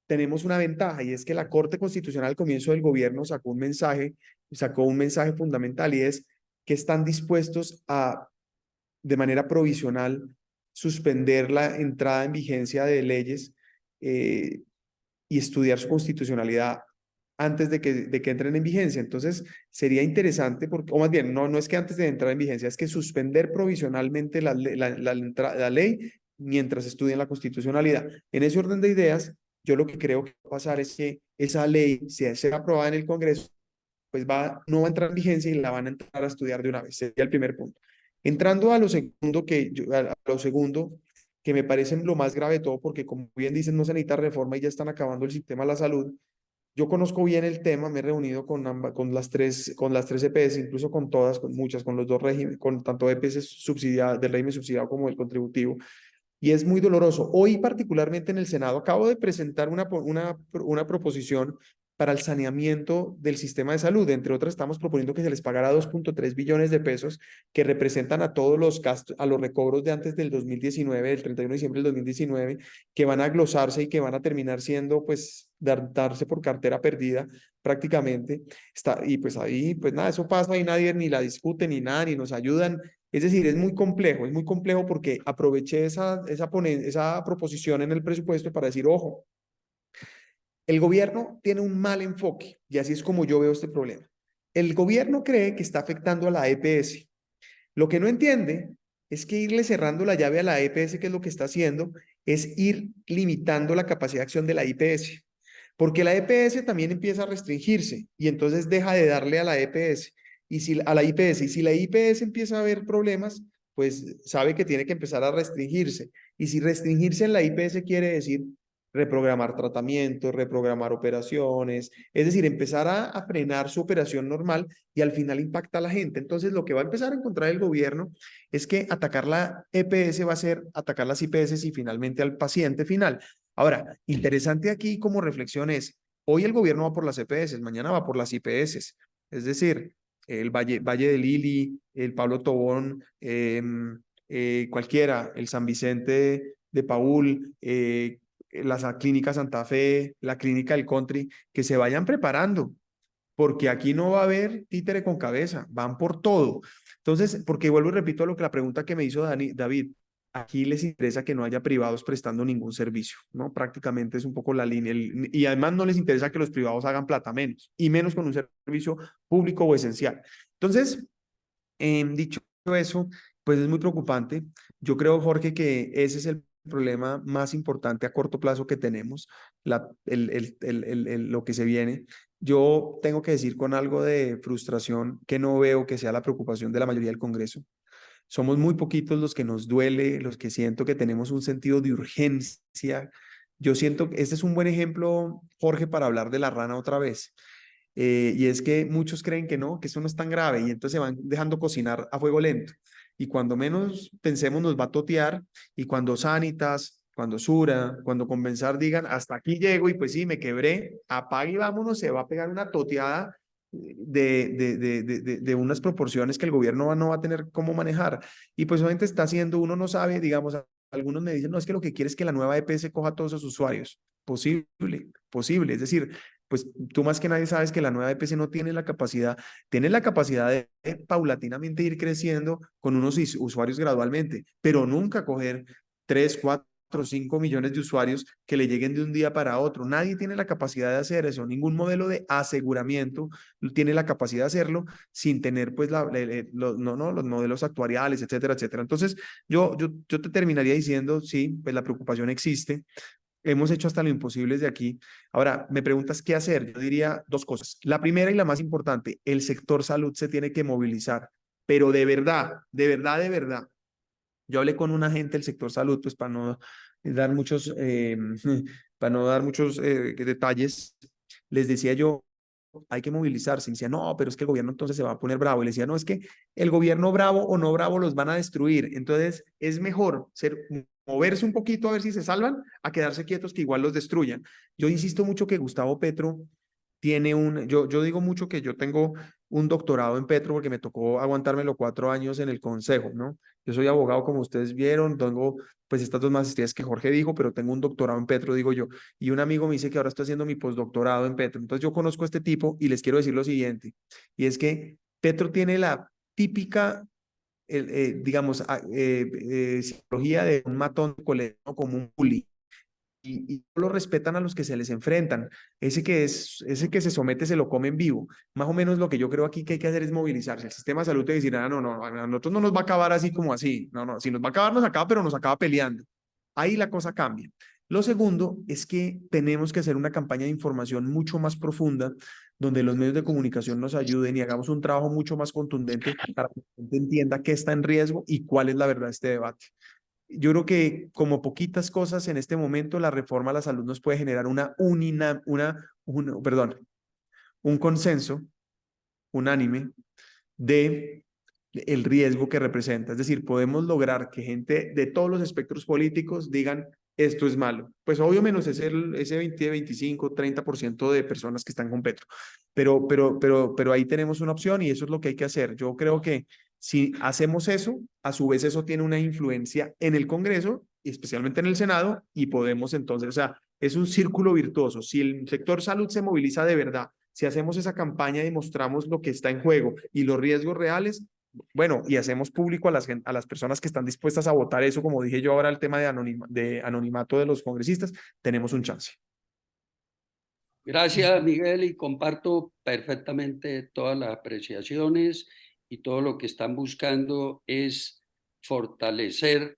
tenemos una ventaja, y es que la Corte Constitucional al comienzo del gobierno sacó un mensaje fundamental, y es que están dispuestos a, de manera provisional, suspender la entrada en vigencia de leyes y estudiar su constitucionalidad antes de que entren en vigencia. Entonces, sería interesante, o más bien, no es que antes de entrar en vigencia, es que suspender provisionalmente la ley mientras estudien la constitucionalidad. En ese orden de ideas, yo lo que creo que va a pasar es que esa ley, si es aprobada en el Congreso, pues no va a entrar en vigencia y la van a entrar a estudiar de una vez. Sería el primer punto. Entrando a lo segundo, que me parece lo más grave de todo, porque como bien dicen, no se necesita reforma y ya están acabando el sistema de la salud. Yo conozco bien el tema, me he reunido con las tres EPS, incluso con todas, con muchas, con los dos regímenes, con tanto EPS subsidiadas, del régimen subsidiado como del contributivo, y es muy doloroso. Hoy, particularmente en el Senado, acabo de presentar una proposición para el saneamiento del sistema de salud. Entre otras, estamos proponiendo que se les pagara 2.3 billones de pesos, que representan a todos los gastos, a los recobros de antes del 2019, del 31 de diciembre del 2019, que van a glosarse y que van a terminar siendo, pues, darse por cartera perdida prácticamente. Y pues ahí, pues nada, eso pasa y nadie ni la discute ni nada, ni nos ayudan. Es decir, es muy complejo porque aproveché esa proposición en el presupuesto para decir, ojo, el gobierno tiene un mal enfoque, y así es como yo veo este problema. El gobierno cree que está afectando a la EPS. Lo que no entiende es que irle cerrando la llave a la EPS, que es lo que está haciendo, es ir limitando la capacidad de acción de la IPS. Porque la EPS también empieza a restringirse y entonces deja de darle a la EPS a la IPS. Y si la IPS empieza a haber problemas, pues sabe que tiene que empezar a restringirse. Y si restringirse en la IPS quiere decir reprogramar tratamientos, reprogramar operaciones, es decir, empezar a frenar su operación normal y al final impacta a la gente. Entonces, lo que va a empezar a encontrar el gobierno es que atacar la EPS va a ser atacar las IPS y finalmente al paciente final. Ahora, interesante aquí como reflexión es, hoy el gobierno va por las EPS, mañana va por las IPS, es decir, el Valle de Lili, el Pablo Tobón, cualquiera, el San Vicente de Paúl, la clínica Santa Fe, la clínica del Country, que se vayan preparando, porque aquí no va a haber títere con cabeza, van por todo. Entonces, porque vuelvo y repito lo que la pregunta que me hizo David, aquí les interesa que no haya privados prestando ningún servicio, ¿no? Prácticamente es un poco la línea, y además no les interesa que los privados hagan plata menos, y menos con un servicio público o esencial. Entonces, dicho eso, pues es muy preocupante. Yo creo, Jorge, que ese es el problema más importante a corto plazo que tenemos, lo que se viene. Yo tengo que decir con algo de frustración que no veo que sea la preocupación de la mayoría del Congreso. Somos muy poquitos los que nos duele, los que siento que tenemos un sentido de urgencia. Yo siento que este es un buen ejemplo, Jorge, para hablar de la rana otra vez. Y es que muchos creen que no, que eso no es tan grave y entonces se van dejando cocinar a fuego lento. Y cuando menos pensemos nos va a totear y cuando Sanitas, cuando Sura, cuando Compensar digan hasta aquí llego y pues sí, me quebré, apague y vámonos, se va a pegar una toteada de unas proporciones que el gobierno no va a tener cómo manejar. Y pues obviamente está haciendo, uno no sabe, digamos, algunos me dicen, no, es que lo que quiere es que la nueva EPS coja a todos los usuarios. Posible, posible. Es decir, pues tú más que nadie sabes que la nueva EPS no tiene la capacidad de paulatinamente ir creciendo con unos usuarios gradualmente, pero nunca coger 3, 4, 5 millones de usuarios que le lleguen de un día para otro. Nadie tiene la capacidad de hacer eso. Ningún modelo de aseguramiento tiene la capacidad de hacerlo sin tener pues los modelos actuariales, etcétera, etcétera. Entonces, yo te terminaría diciendo, sí, pues la preocupación existe. Hemos hecho hasta lo imposible desde aquí. Ahora, me preguntas qué hacer. Yo diría dos cosas. La primera y la más importante, el sector salud se tiene que movilizar, pero de verdad, de verdad, de verdad. Yo hablé con un agente del sector salud, pues para no dar muchos, para no dar muchos detalles, les decía yo, hay que movilizarse. Y decía, no, pero es que el gobierno entonces se va a poner bravo. Y le decía, no, es que el gobierno bravo o no bravo los van a destruir. Entonces es mejor moverse un poquito a ver si se salvan a quedarse quietos que igual los destruyan. Yo insisto mucho que Gustavo Petro tiene yo digo mucho que yo tengo un doctorado en Petro porque me tocó aguantármelo 4 años en el consejo, ¿no? Yo soy abogado, como ustedes vieron, tengo pues estas 2 maestrías que Jorge dijo, pero tengo un doctorado en Petro, digo yo. Y un amigo me dice que ahora estoy haciendo mi postdoctorado en Petro. Entonces yo conozco a este tipo y les quiero decir lo siguiente, y es que Petro tiene la típica, digamos, psicología de un matón de colegio como un bully. Y no lo respetan a los que se les enfrentan. Ese que se somete se lo comen vivo. Más o menos lo que yo creo aquí que hay que hacer es movilizarse. El sistema de salud te decir, no, no, a nosotros no nos va a acabar así como así. No, no, si nos va a acabar, nos acaba, pero nos acaba peleando. Ahí la cosa cambia. Lo segundo es que tenemos que hacer una campaña de información mucho más profunda, donde los medios de comunicación nos ayuden y hagamos un trabajo mucho más contundente para que la gente entienda qué está en riesgo y cuál es la verdad de este debate. Yo creo que como poquitas cosas en este momento, la reforma a la salud nos puede generar un consenso unánime de el riesgo que representa. Es decir, podemos lograr que gente de todos los espectros políticos digan esto es malo. Pues obvio menos ese 20, 25, 30% de personas que están con Petro. Pero ahí tenemos una opción y eso es lo que hay que hacer. Yo creo que si hacemos eso, a su vez eso tiene una influencia en el Congreso, especialmente en el Senado, y podemos entonces, o sea, es un círculo virtuoso. Si el sector salud se moviliza de verdad, si hacemos esa campaña y mostramos lo que está en juego y los riesgos reales, bueno, y hacemos público a las personas que están dispuestas a votar eso, como dije yo ahora, el tema de anonimato de los congresistas, tenemos un chance. Gracias, Miguel, y comparto perfectamente todas las apreciaciones y todo lo que están buscando es fortalecer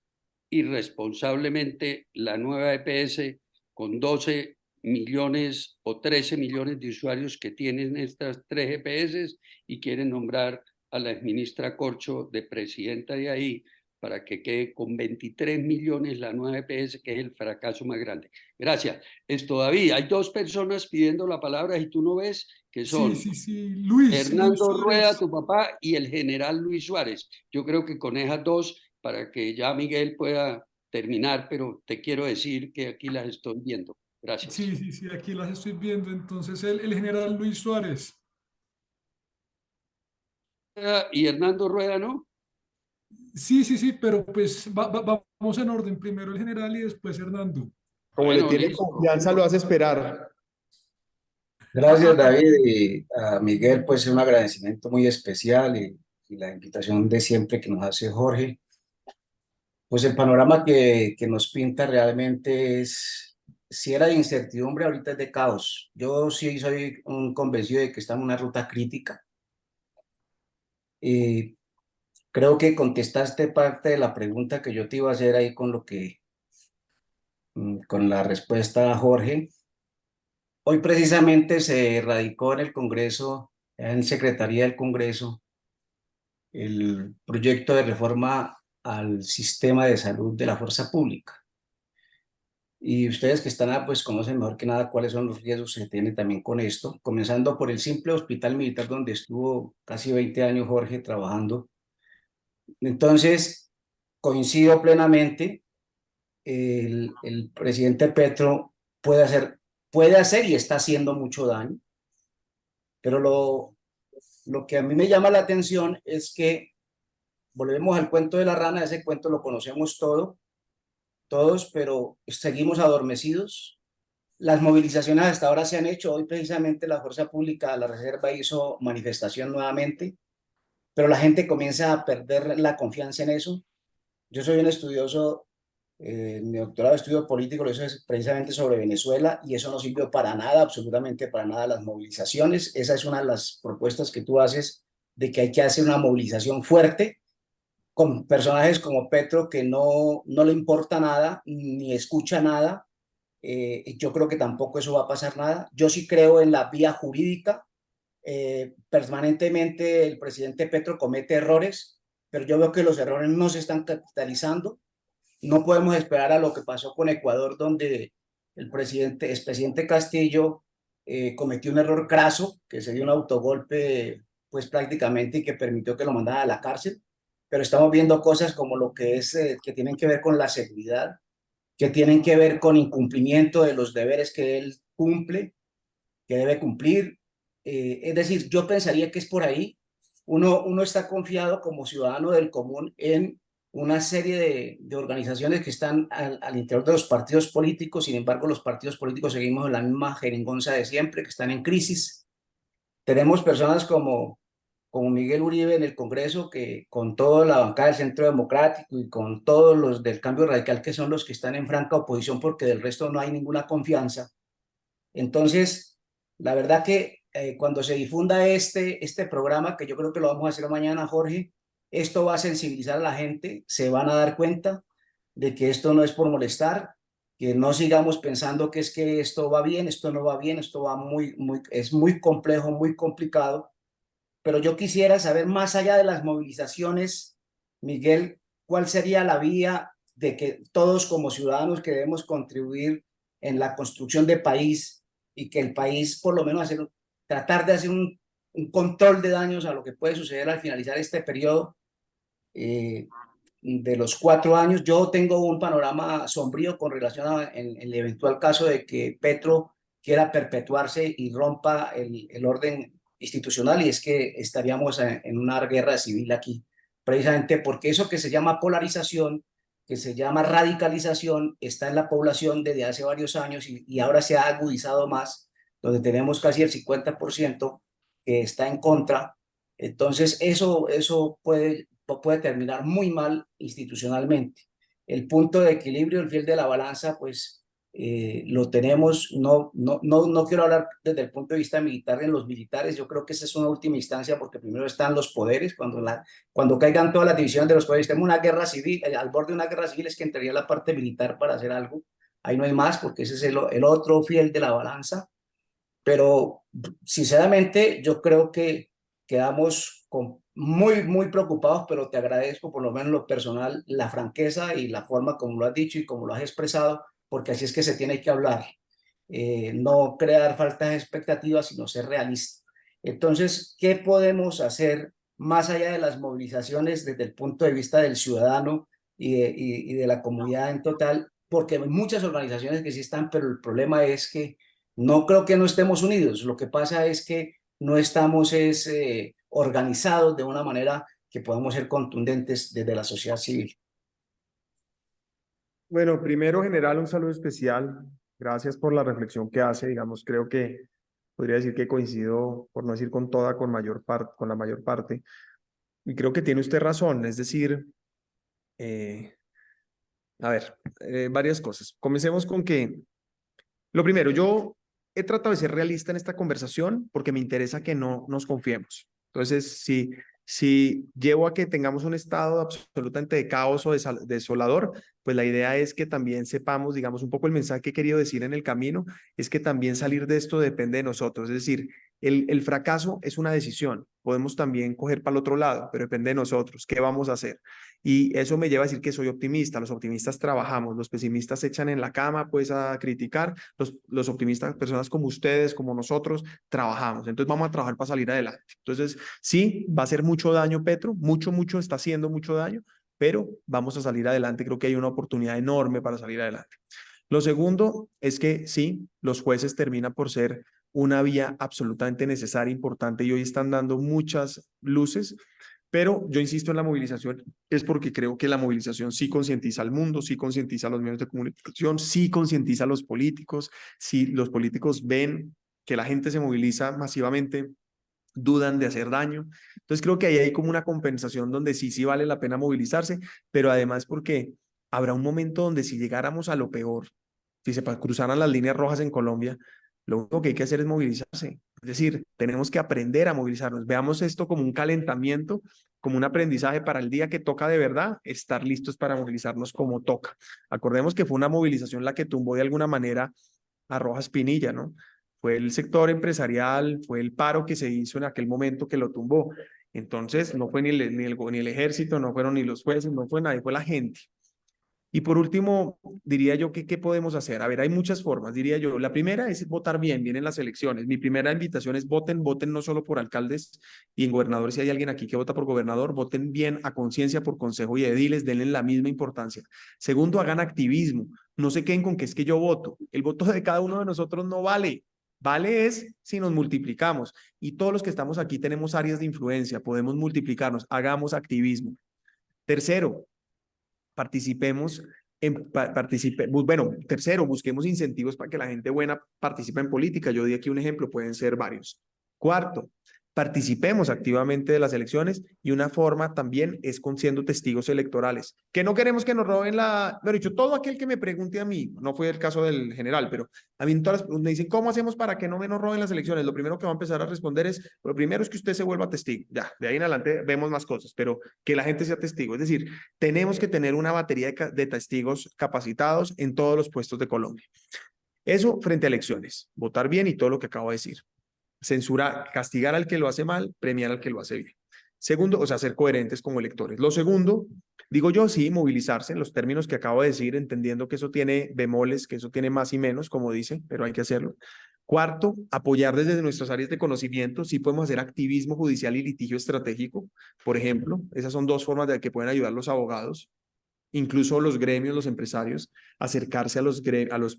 irresponsablemente la nueva EPS con 12 millones o 13 millones de usuarios que tienen estas 3 EPS y quieren nombrar a la exministra Corcho de presidenta de ahí para que quede con 23 millones la nueva EPS, que es el fracaso más grande. Gracias. Todavía hay dos personas pidiendo la palabra y tú no ves, que Sí, son sí, sí. Luis Hernando Rueda, Suárez. tu papá, y el general Luis Suárez. Yo creo que con esas dos, para que ya Miguel pueda terminar, pero te quiero decir que aquí las estoy viendo. Gracias. Sí, sí, sí, aquí las estoy viendo. Entonces, el general Luis Suárez. Y Hernando Rueda, ¿no? Sí, sí, sí, pero pues vamos en orden. Primero el general y después Hernando. Como le Bueno, tiene listo. confianza, lo hace esperar. Gracias, David, y a Miguel, pues un agradecimiento muy especial y la invitación de siempre que nos hace Jorge. Pues el panorama que nos pinta realmente es, si era de incertidumbre, ahorita es de caos. Yo sí soy un convencido de que estamos en una ruta crítica y creo que contestaste parte de la pregunta que yo te iba a hacer ahí con con la respuesta a Jorge. Hoy precisamente se radicó en el Congreso, en Secretaría del Congreso, el proyecto de reforma al sistema de salud de la fuerza pública. Y ustedes que están, pues conocen mejor que nada cuáles son los riesgos que se tienen también con esto, comenzando por el simple hospital militar donde estuvo casi 20 años Jorge trabajando. Entonces, coincido plenamente, el presidente Petro puede hacer y está haciendo mucho daño, pero lo que a mí me llama la atención es que volvemos al cuento de la rana, ese cuento lo conocemos todos, pero seguimos adormecidos. Las movilizaciones hasta ahora se han hecho. Hoy precisamente la Fuerza Pública, la Reserva hizo manifestación nuevamente, pero la gente comienza a perder la confianza en eso. Yo soy un estudioso, mi doctorado de estudio político lo hice precisamente sobre Venezuela y eso no sirvió para nada, absolutamente para nada las movilizaciones. Esa es una de las propuestas que tú haces de que hay que hacer una movilización fuerte con personajes como Petro que no le importa nada ni escucha nada. Yo creo que tampoco eso va a pasar nada. Yo sí creo en la vía jurídica. Permanentemente el presidente Petro comete errores, pero yo veo que los errores no se están capitalizando. No podemos esperar a lo que pasó con Ecuador, donde el expresidente Castillo cometió un error craso, que se dio un autogolpe, pues prácticamente, y que permitió que lo mandara a la cárcel. Pero estamos viendo cosas como lo que que tienen que ver con la seguridad, que tienen que ver con incumplimiento de los deberes que él cumple, que debe cumplir. Es decir, yo pensaría que es por ahí. Uno está confiado como ciudadano del común en una serie de organizaciones que están al interior de los partidos políticos. Sin embargo, los partidos políticos seguimos en la misma jeringonza de siempre, que están en crisis. Tenemos personas como Miguel Uribe en el Congreso, que con toda la bancada del Centro Democrático y con todos los del Cambio Radical, que son los que están en franca oposición porque del resto no hay ninguna confianza. Entonces, la verdad que cuando se difunda este programa, que yo creo que lo vamos a hacer mañana, Jorge, esto va a sensibilizar a la gente, se van a dar cuenta de que esto no es por molestar, que no sigamos pensando que es que esto va bien, esto no va bien, esto va es muy complejo, muy complicado. Pero yo quisiera saber, más allá de las movilizaciones, Miguel, ¿cuál sería la vía de que todos como ciudadanos que debemos contribuir en la construcción del país y que el país por lo menos tratar de hacer un control de daños a lo que puede suceder al finalizar este periodo de los 4 años? Yo tengo un panorama sombrío con relación en el eventual caso de que Petro quiera perpetuarse y rompa el orden institucional, y es que estaríamos en una guerra civil aquí, precisamente porque eso que se llama polarización, que se llama radicalización, está en la población desde hace varios años y ahora se ha agudizado más, donde tenemos casi el 50% que está en contra. Entonces, eso puede terminar muy mal institucionalmente. El punto de equilibrio, el fiel de la balanza, pues lo tenemos. No quiero hablar desde el punto de vista militar en los militares. Yo creo que esa es una última instancia porque primero están los poderes. Cuando caigan todas las divisiones de los poderes, tenemos una guerra civil, al borde de una guerra civil es que entraría la parte militar para hacer algo. Ahí no hay más porque ese es el otro fiel de la balanza. Pero sinceramente yo creo que quedamos muy preocupados, pero te agradezco por lo menos lo personal, la franqueza y la forma como lo has dicho y como lo has expresado, porque así es que se tiene que hablar. No crear faltas expectativas, sino ser realista. Entonces, ¿qué podemos hacer más allá de las movilizaciones desde el punto de vista del ciudadano y de la comunidad en total? Porque hay muchas organizaciones que sí están, pero el problema es que no creo que no estemos unidos. Lo que pasa es que no estamos organizados de una manera que podamos ser contundentes desde la sociedad civil. Bueno, primero, general, un saludo especial. Gracias por la reflexión que hace. Digamos, creo que podría decir que coincido, por no decir con toda, con la mayor parte. Y creo que tiene usted razón. Es decir, varias cosas. Comencemos con que, lo primero, yo he tratado de ser realista en esta conversación porque me interesa que no nos confiemos. Entonces, si llevo a que tengamos un estado absolutamente de caos o desolador, pues la idea es que también sepamos, digamos, un poco el mensaje que he querido decir en el camino, es que también salir de esto depende de nosotros. Es decir, el fracaso es una decisión. Podemos también coger para el otro lado, pero depende de nosotros. ¿Qué vamos a hacer? Y eso me lleva a decir que soy optimista. Los optimistas trabajamos, los pesimistas se echan en la cama pues a criticar. Los optimistas, personas como ustedes, como nosotros, trabajamos. Entonces vamos a trabajar para salir adelante. Entonces sí, va a hacer mucho daño Petro, mucho, está haciendo mucho daño, pero vamos a salir adelante. Creo que hay una oportunidad enorme para salir adelante. Lo segundo es que sí, los jueces terminan por ser una vía absolutamente necesaria, importante, y hoy están dando muchas luces. Pero yo insisto en la movilización, es porque creo que la movilización sí concientiza al mundo, sí concientiza a los medios de comunicación, sí concientiza a los políticos. Si los políticos ven que la gente se moviliza masivamente, dudan de hacer daño. Entonces creo que ahí hay como una compensación donde sí vale la pena movilizarse, pero además porque habrá un momento donde si llegáramos a lo peor, si se cruzaran las líneas rojas en Colombia, lo único que hay que hacer es movilizarse. Es decir, tenemos que aprender a movilizarnos. Veamos esto como un calentamiento, como un aprendizaje para el día que toca de verdad, estar listos para movilizarnos como toca. Acordemos que fue una movilización la que tumbó de alguna manera a Rojas Pinilla, ¿no? Fue el sector empresarial, fue el paro que se hizo en aquel momento que lo tumbó. Entonces, no fue ni el ejército, no fueron ni los jueces, no fue nadie, fue la gente. Y por último, diría yo que ¿qué podemos hacer? A ver, hay muchas formas, diría yo. La primera es votar bien en las elecciones. Mi primera invitación es voten no solo por alcaldes y en gobernadores, si hay alguien aquí que vota por gobernador, voten bien a conciencia por consejo y ediles, denle la misma importancia. Segundo, hagan activismo. No se queden con que es que yo voto. El voto de cada uno de nosotros no vale. Vale es si nos multiplicamos. Y todos los que estamos aquí tenemos áreas de influencia, podemos multiplicarnos, hagamos activismo. Tercero, participemos tercero, busquemos incentivos para que la gente buena participe en política. Yo di aquí un ejemplo, pueden ser varios. Cuarto, participemos activamente de las elecciones y una forma también es siendo testigos electorales, que no queremos que nos roben pero dicho, todo aquel que me pregunte a mí, no fue el caso del general, pero a mí me dicen, ¿cómo hacemos para que no nos roben las elecciones? Lo primero que va a empezar a responder es, lo primero es que usted se vuelva testigo, ya, de ahí en adelante vemos más cosas, pero que la gente sea testigo, es decir, tenemos que tener una batería de testigos capacitados en todos los puestos de Colombia. Eso frente a elecciones, votar bien y todo lo que acabo de decir. Censurar, castigar al que lo hace mal, premiar al que lo hace bien. Segundo, o sea, ser coherentes como electores. Lo segundo, digo yo, sí, movilizarse en los términos que acabo de decir, entendiendo que eso tiene bemoles, que eso tiene más y menos, como dice, pero hay que hacerlo. Cuarto, apoyar desde nuestras áreas de conocimiento. Sí podemos hacer activismo judicial y litigio estratégico, por ejemplo. Esas son dos formas de que pueden ayudar los abogados. Incluso los gremios, los empresarios, acercarse a los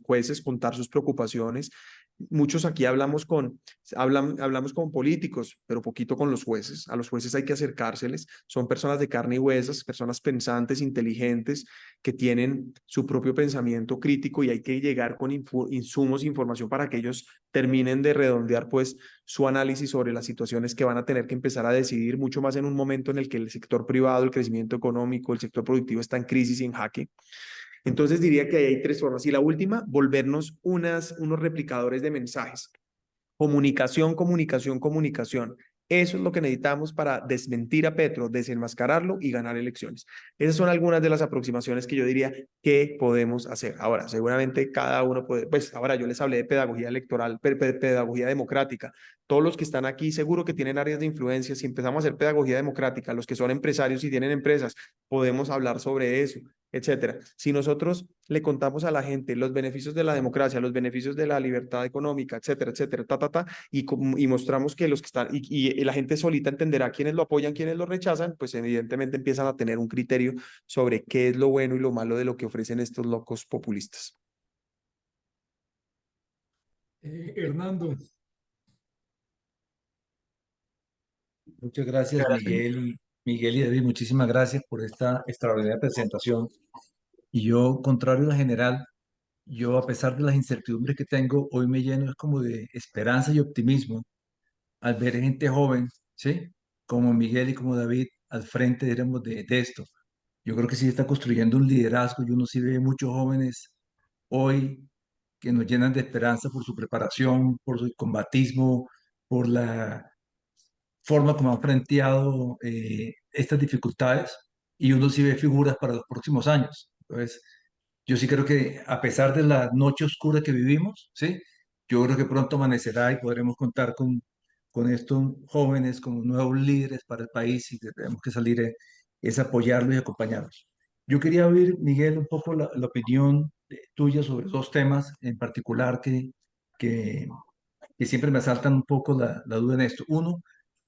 jueces, contar sus preocupaciones. Muchos aquí hablamos con políticos, pero poquito con los jueces. A los jueces hay que acercárseles. Son personas de carne y huesos, personas pensantes, inteligentes, que tienen su propio pensamiento crítico y hay que llegar con insumos, información para que ellos terminen de redondear pues su análisis sobre las situaciones que van a tener que empezar a decidir, mucho más en un momento en el que el sector privado, el crecimiento económico, el sector productivo está en crisis y en jaque. Entonces diría que ahí hay tres formas. Y la última, volvernos unos replicadores de mensajes. Comunicación. Eso es lo que necesitamos para desmentir a Petro, desenmascararlo y ganar elecciones. Esas son algunas de las aproximaciones que yo diría que podemos hacer. Ahora, seguramente cada uno puede, pues ahora yo les hablé de pedagogía electoral, pedagogía democrática. Todos los que están aquí seguro que tienen áreas de influencia. Si empezamos a hacer pedagogía democrática, los que son empresarios y tienen empresas, podemos hablar sobre eso, etcétera. Si nosotros le contamos a la gente los beneficios de la democracia, los beneficios de la libertad económica, etcétera, etcétera, y mostramos que los que están, y la gente solita entenderá quiénes lo apoyan, quiénes lo rechazan, pues evidentemente empiezan a tener un criterio sobre qué es lo bueno y lo malo de lo que ofrecen estos locos populistas. Hernando. Muchas gracias, Miguel y David. Muchísimas gracias por esta extraordinaria presentación. Y yo, contrario a la general, yo, a pesar de las incertidumbres que tengo, hoy me lleno es como de esperanza y optimismo al ver gente joven, ¿sí? Como Miguel y como David al frente, diremos, de esto. Yo creo que sí está construyendo un liderazgo y uno sí ve muchos jóvenes hoy que nos llenan de esperanza por su preparación, por su combatismo, por la forma como han frenteado estas dificultades y uno sí ve figuras para los próximos años. Entonces, yo sí creo que a pesar de la noche oscura que vivimos, ¿sí? Yo creo que pronto amanecerá y podremos contar con estos jóvenes como nuevos líderes para el país y que tenemos que salir es apoyarlos y acompañarlos. Yo quería oír, Miguel, un poco la opinión tuya sobre dos temas en particular que, que siempre me asaltan un poco la duda en esto.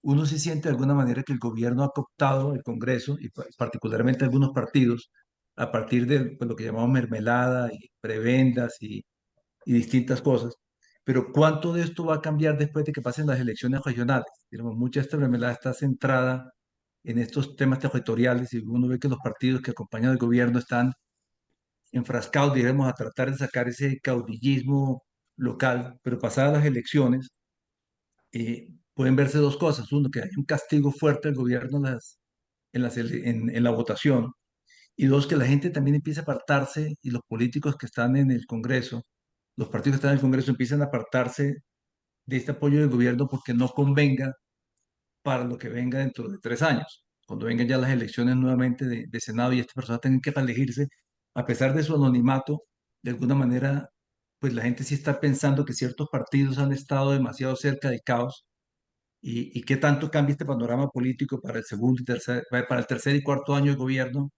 Uno se siente de alguna manera que el gobierno ha cooptado el Congreso y particularmente algunos partidos a partir de pues, lo que llamamos mermelada y prebendas y distintas cosas. Pero ¿cuánto de esto va a cambiar después de que pasen las elecciones regionales? Digamos, mucha de esta mermelada está centrada en estos temas territoriales y uno ve que los partidos que acompañan al gobierno están enfrascados, digamos, a tratar de sacar ese caudillismo local, pero pasadas las elecciones pueden verse dos cosas. Uno, que hay un castigo fuerte al gobierno en la votación. Y dos, que la gente también empieza a apartarse y los políticos que están en el Congreso, los partidos que están en el Congreso empiezan a apartarse de este apoyo del gobierno porque no convenga para lo que venga dentro de 3 años, cuando vengan ya las elecciones nuevamente de Senado y estas personas tengan que elegirse, a pesar de su anonimato, de alguna manera, pues la gente sí está pensando que ciertos partidos han estado demasiado cerca del caos y qué tanto cambia este panorama político para el segundo y para el tercer y cuarto año de gobierno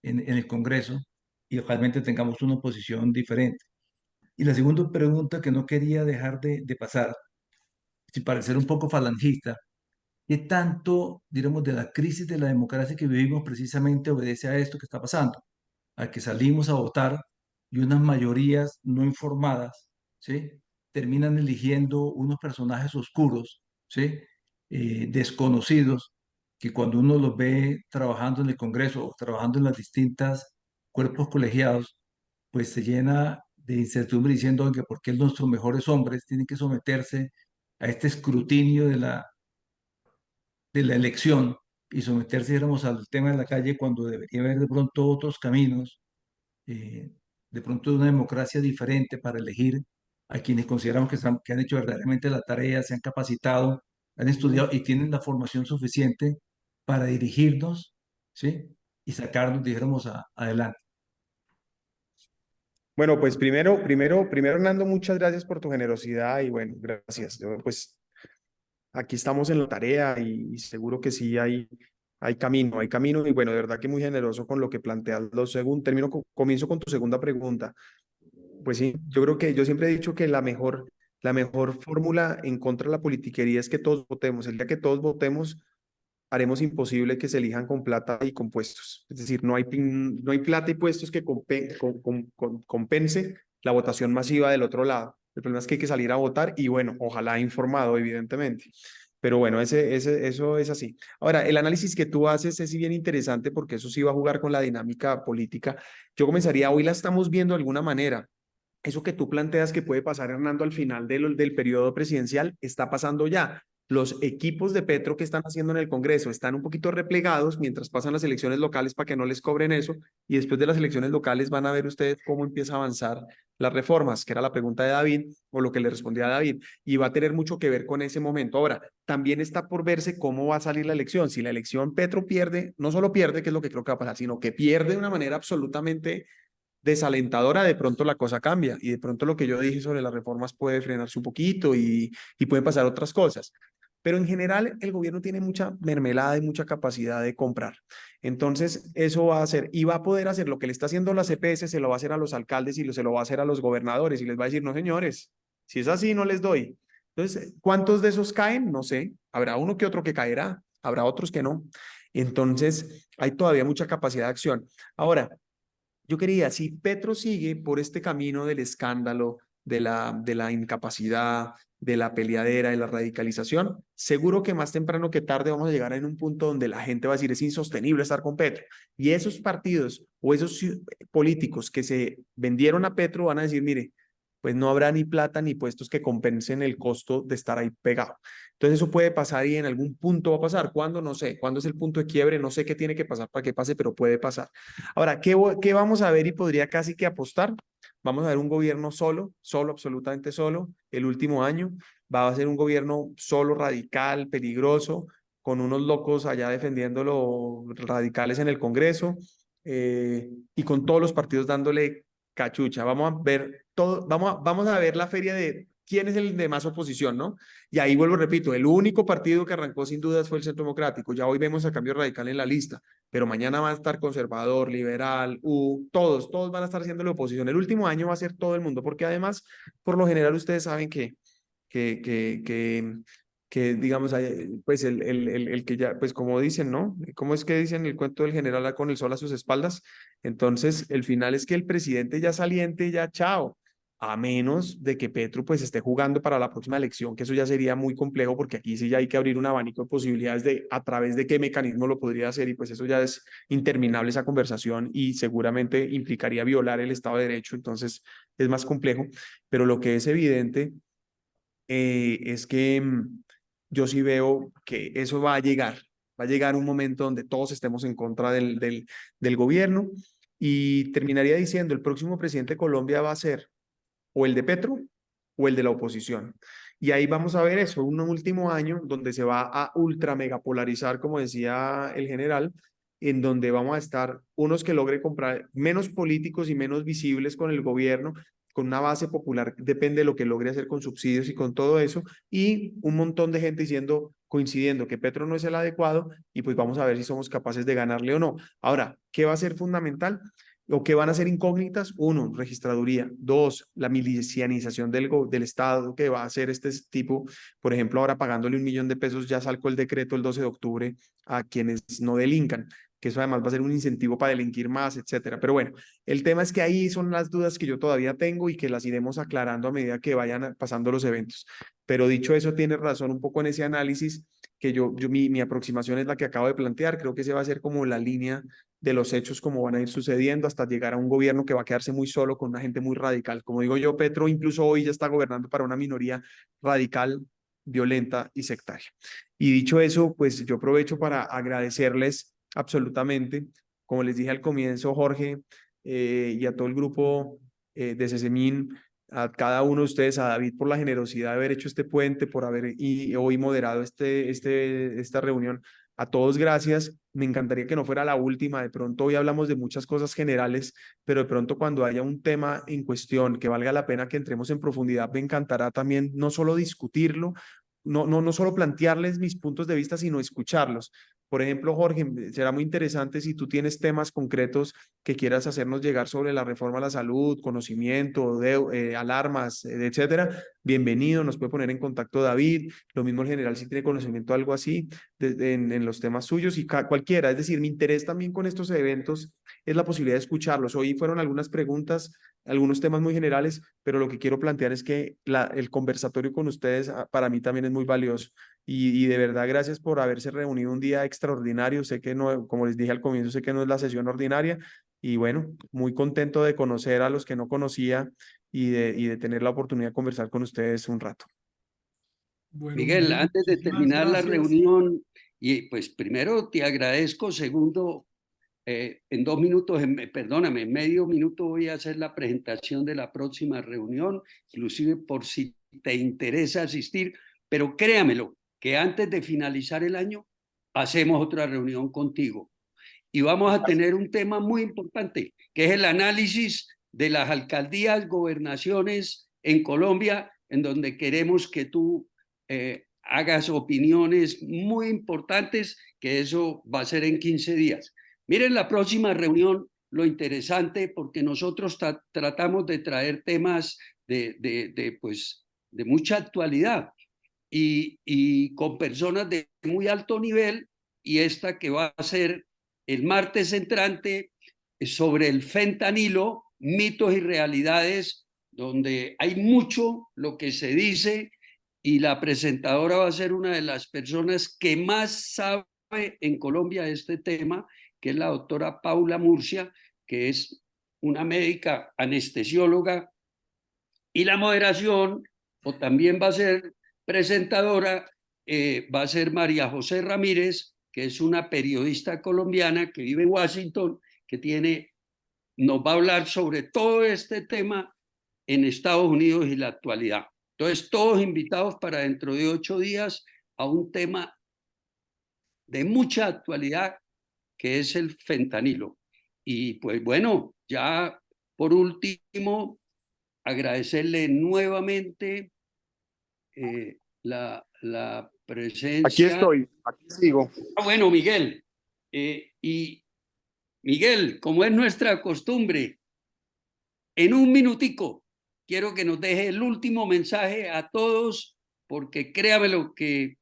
en el Congreso y realmente tengamos una posición diferente. Y la segunda pregunta que no quería dejar de pasar, sin parecer un poco falangista, ¿qué tanto, diremos, de la crisis de la democracia que vivimos precisamente obedece a esto que está pasando? A que salimos a votar y unas mayorías no informadas, ¿sí? Terminan eligiendo unos personajes oscuros, ¿sí? Desconocidos, que cuando uno los ve trabajando en el Congreso o trabajando en las distintas cuerpos colegiados, pues se llena de incertidumbre diciendo, oiga, ¿por qué nuestros mejores hombres tienen que someterse a este escrutinio de la elección y someterse, digamos, al tema de la calle cuando debería haber de pronto otros caminos, eh, de pronto de una democracia diferente para elegir a quienes consideramos que han hecho verdaderamente la tarea, se han capacitado, han estudiado y tienen la formación suficiente para dirigirnos, ¿sí? Y sacarnos, dijéramos, adelante. Bueno, pues primero, Hernando, muchas gracias por tu generosidad y bueno, gracias. Yo, pues aquí estamos en la tarea y seguro que sí hay camino y bueno, de verdad que muy generoso con lo que planteas. Comienzo con tu segunda pregunta. Pues sí, yo creo que yo siempre he dicho que la mejor fórmula en contra de la politiquería es que todos votemos. El día que todos votemos, haremos imposible que se elijan con plata y con puestos. Es decir, no hay plata y puestos que compense la votación masiva del otro lado. El problema es que hay que salir a votar y bueno, ojalá informado, evidentemente. Pero bueno, eso es así. Ahora, el análisis que tú haces es bien interesante porque eso sí va a jugar con la dinámica política. Yo comenzaría, hoy la estamos viendo de alguna manera. Eso que tú planteas que puede pasar, Hernando, al final del periodo presidencial, está pasando ya. los equipos de Petro que están haciendo en el Congreso están un poquito replegados mientras pasan las elecciones locales para que no les cobren eso, y después de las elecciones locales van a ver ustedes cómo empieza a avanzar las reformas, que era la pregunta de David, o lo que le respondía a David, y va a tener mucho que ver con ese momento. Ahora, también está por verse cómo va a salir la elección. Si la elección Petro pierde, no solo pierde, que es lo que creo que va a pasar, sino que pierde de una manera absolutamente desalentadora, de pronto la cosa cambia, y de pronto lo que yo dije sobre las reformas puede frenarse un poquito y pueden pasar otras cosas. Pero en general el gobierno tiene mucha mermelada y mucha capacidad de comprar. Entonces eso va a hacer, y va a poder hacer lo que le está haciendo la CPS, se lo va a hacer a los alcaldes y se lo va a hacer a los gobernadores, y les va a decir, no señores, si es así no les doy. Entonces, ¿cuántos de esos caen? No sé, habrá uno que otro que caerá, habrá otros que no. Entonces hay todavía mucha capacidad de acción. Ahora, yo quería, si Petro sigue por este camino del escándalo, de la incapacidad, de la peleadera, de la radicalización, seguro que más temprano que tarde vamos a llegar en un punto donde la gente va a decir es insostenible estar con Petro. Y esos partidos o esos políticos que se vendieron a Petro van a decir, mire, pues no habrá ni plata ni puestos que compensen el costo de estar ahí pegado. Entonces eso puede pasar y en algún punto va a pasar. ¿Cuándo? No sé. ¿Cuándo es el punto de quiebre? No sé qué tiene que pasar para que pase, pero puede pasar. Ahora, ¿qué vamos a ver y podría casi que apostar? Vamos a ver un gobierno solo, absolutamente solo, el último año. Va a ser un gobierno solo, radical, peligroso, con unos locos allá defendiendo los radicales en el Congreso, y con todos los partidos dándole cachucha. Vamos a ver todo, vamos a ver la feria de quién es el de más oposición, ¿no? Y ahí vuelvo, repito, el único partido que arrancó sin dudas fue el Centro Democrático. Ya hoy vemos a Cambio Radical en la lista, pero mañana va a estar Conservador, Liberal, todos van a estar haciendo la oposición. El último año va a ser todo el mundo, porque además, por lo general, ustedes saben que, que, que, digamos, pues el que ya, pues como dicen, ¿no? ¿Cómo es que dicen el cuento del general con el sol a sus espaldas? Entonces, el final es que el presidente ya saliente, ya chao, a menos de que Petro pues esté jugando para la próxima elección, que eso ya sería muy complejo, porque aquí sí ya hay que abrir un abanico de posibilidades de a través de qué mecanismo lo podría hacer, y pues eso ya es interminable esa conversación y seguramente implicaría violar el Estado de Derecho, entonces es más complejo, pero lo que es evidente es que yo sí veo que eso va a llegar un momento donde todos estemos en contra del gobierno, y terminaría diciendo, el próximo presidente de Colombia va a ser o el de Petro o el de la oposición. Y ahí vamos a ver eso, un último año donde se va a ultra mega polarizar, como decía el general, en donde vamos a estar unos que logren comprar menos políticos y menos visibles con el gobierno, con una base popular, depende de lo que logre hacer con subsidios y con todo eso, y un montón de gente diciendo, coincidiendo que Petro no es el adecuado, y pues vamos a ver si somos capaces de ganarle o no. Ahora, ¿qué va a ser fundamental? ¿O qué van a ser incógnitas? Uno, registraduría. Dos, la milicianización del Estado que va a hacer este tipo. Por ejemplo, ahora pagándole 1.000.000 de pesos, ya sacó el decreto el 12 de octubre a quienes no delincan, que eso además va a ser un incentivo para delinquir más, etcétera. Pero bueno, el tema es que ahí son las dudas que yo todavía tengo y que las iremos aclarando a medida que vayan pasando los eventos. Pero dicho eso, tienes razón un poco en ese análisis, que mi aproximación es la que acabo de plantear. Creo que ese va a ser como la línea de los hechos, como van a ir sucediendo hasta llegar a un gobierno que va a quedarse muy solo con una gente muy radical. Como digo yo, Petro incluso hoy ya está gobernando para una minoría radical, violenta y sectaria. Y dicho eso, pues yo aprovecho para agradecerles absolutamente, como les dije al comienzo, Jorge, y a todo el grupo de Sesemín, a cada uno de ustedes, a David por la generosidad de haber hecho este puente, por haber hoy moderado esta reunión. A todos gracias. Me encantaría que no fuera la última. De pronto hoy hablamos de muchas cosas generales, pero de pronto cuando haya un tema en cuestión que valga la pena que entremos en profundidad, me encantará también no solo discutirlo, no solo plantearles mis puntos de vista, sino escucharlos. Por ejemplo, Jorge, será muy interesante si tú tienes temas concretos que quieras hacernos llegar sobre la reforma a la salud, conocimiento, alarmas, etcétera. Bienvenido, nos puede poner en contacto David, lo mismo el general si tiene conocimiento de algo así en los temas suyos, y cualquiera. Es decir, mi interés también con estos eventos es la posibilidad de escucharlos. Hoy fueron algunas preguntas, algunos temas muy generales, pero lo que quiero plantear es que el conversatorio con ustedes para mí también es muy valioso. Y de verdad, gracias por haberse reunido un día extraordinario. Sé que no, como les dije al comienzo, sé que no es la sesión ordinaria. Y bueno, muy contento de conocer a los que no conocía y de tener la oportunidad de conversar con ustedes un rato. Bueno, Miguel, Miguel, antes de muchísimas terminar la gracias. reunión, y pues primero te agradezco, segundo, en 2 minutos, perdóname, en medio minuto voy a hacer la presentación de la próxima reunión, inclusive por si te interesa asistir, pero créamelo, que antes de finalizar el año hacemos otra reunión contigo y vamos a tener un tema muy importante, que es el análisis de las alcaldías, gobernaciones en Colombia, en donde queremos que tú hagas opiniones muy importantes, que eso va a ser en 15 días. Miren la próxima reunión, lo interesante, porque nosotros tratamos de traer temas pues, de mucha actualidad y con personas de muy alto nivel, y esta que va a ser el martes entrante sobre el fentanilo, mitos y realidades, donde hay mucho lo que se dice y la presentadora va a ser una de las personas que más sabe en Colombia de este tema, que es la doctora Paula Murcia, que es una médica anestesióloga, y la moderación, o también va a ser presentadora, va a ser María José Ramírez, que es una periodista colombiana que vive en Washington, que nos va a hablar sobre todo este tema en Estados Unidos y la actualidad. Entonces, todos invitados para dentro de 8 días a un tema de mucha actualidad, que es el fentanilo. Y pues bueno, ya por último, agradecerle nuevamente la Aquí presencia. estoy, aquí sigo. Bueno, Miguel, y Miguel, como es nuestra costumbre, en un minutico quiero que nos deje el último mensaje a todos, porque créamelo que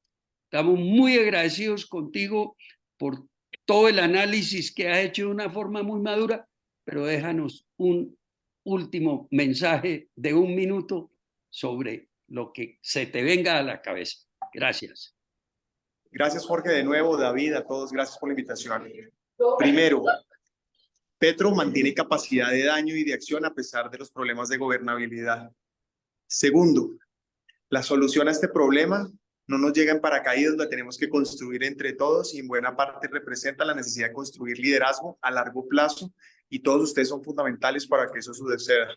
estamos muy agradecidos contigo por todo el análisis que has hecho de una forma muy madura, pero déjanos un último mensaje de 1 minuto sobre lo que se te venga a la cabeza. Gracias. Gracias, Jorge, de nuevo, David, a todos, gracias por la invitación. Primero, Petro mantiene capacidad de daño y de acción a pesar de los problemas de gobernabilidad. Segundo, la solución a este problema no nos llega en paracaídas, la tenemos que construir entre todos y en buena parte representa la necesidad de construir liderazgo a largo plazo y todos ustedes son fundamentales para que eso suceda.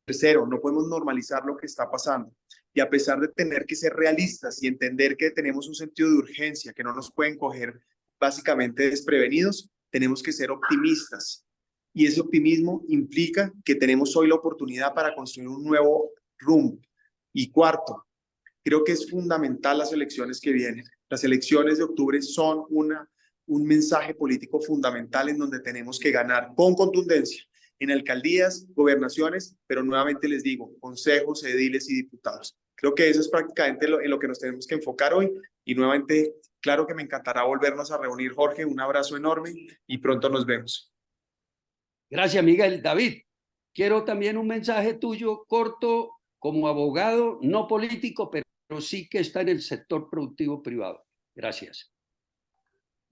Tercero, no podemos normalizar lo que está pasando y a pesar de tener que ser realistas y entender que tenemos un sentido de urgencia, que no nos pueden coger básicamente desprevenidos, tenemos que ser optimistas y ese optimismo implica que tenemos hoy la oportunidad para construir un nuevo rumbo. Y cuarto, creo que es fundamental las elecciones que vienen. Las elecciones de octubre son un mensaje político fundamental en donde tenemos que ganar con contundencia en alcaldías, gobernaciones, pero nuevamente les digo, consejos, ediles y diputados. Creo que eso es prácticamente en lo que nos tenemos que enfocar hoy y nuevamente, claro que me encantará volvernos a reunir, Jorge, un abrazo enorme y pronto nos vemos. Gracias, Miguel. David, quiero también un mensaje tuyo corto como abogado, no político, pero sí que está en el sector productivo privado. Gracias.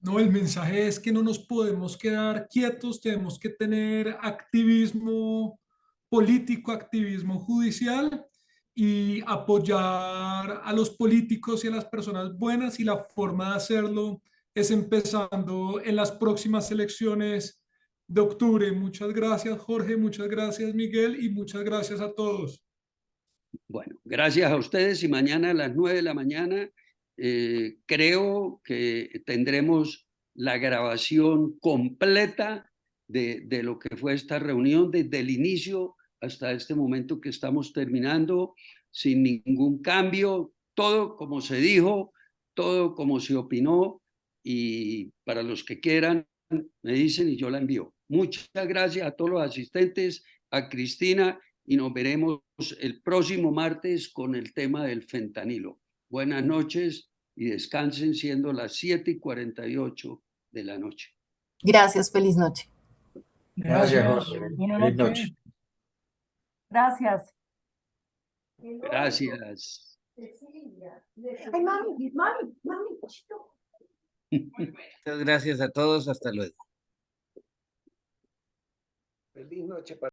No, el mensaje es que no nos podemos quedar quietos, tenemos que tener activismo político, activismo judicial y apoyar a los políticos y a las personas buenas y la forma de hacerlo es empezando en las próximas elecciones de octubre. Muchas gracias, Jorge, muchas gracias, Miguel, y muchas gracias a todos. Bueno, gracias a ustedes y mañana a las 9 de la mañana creo que tendremos la grabación completa de lo que fue esta reunión desde el inicio hasta este momento que estamos terminando, sin ningún cambio, todo como se dijo, todo como se opinó y para los que quieran me dicen y yo la envío. Muchas gracias a todos los asistentes, a Cristina y nos veremos el próximo martes con el tema del fentanilo. Buenas noches y descansen siendo las 7:48 de la noche. Gracias, feliz noche. Gracias, Jorge. buenas Feliz noches. noche. Gracias. Gracias. Ay, mami, mami, mami. Muchas gracias a todos. Hasta luego. Feliz noche.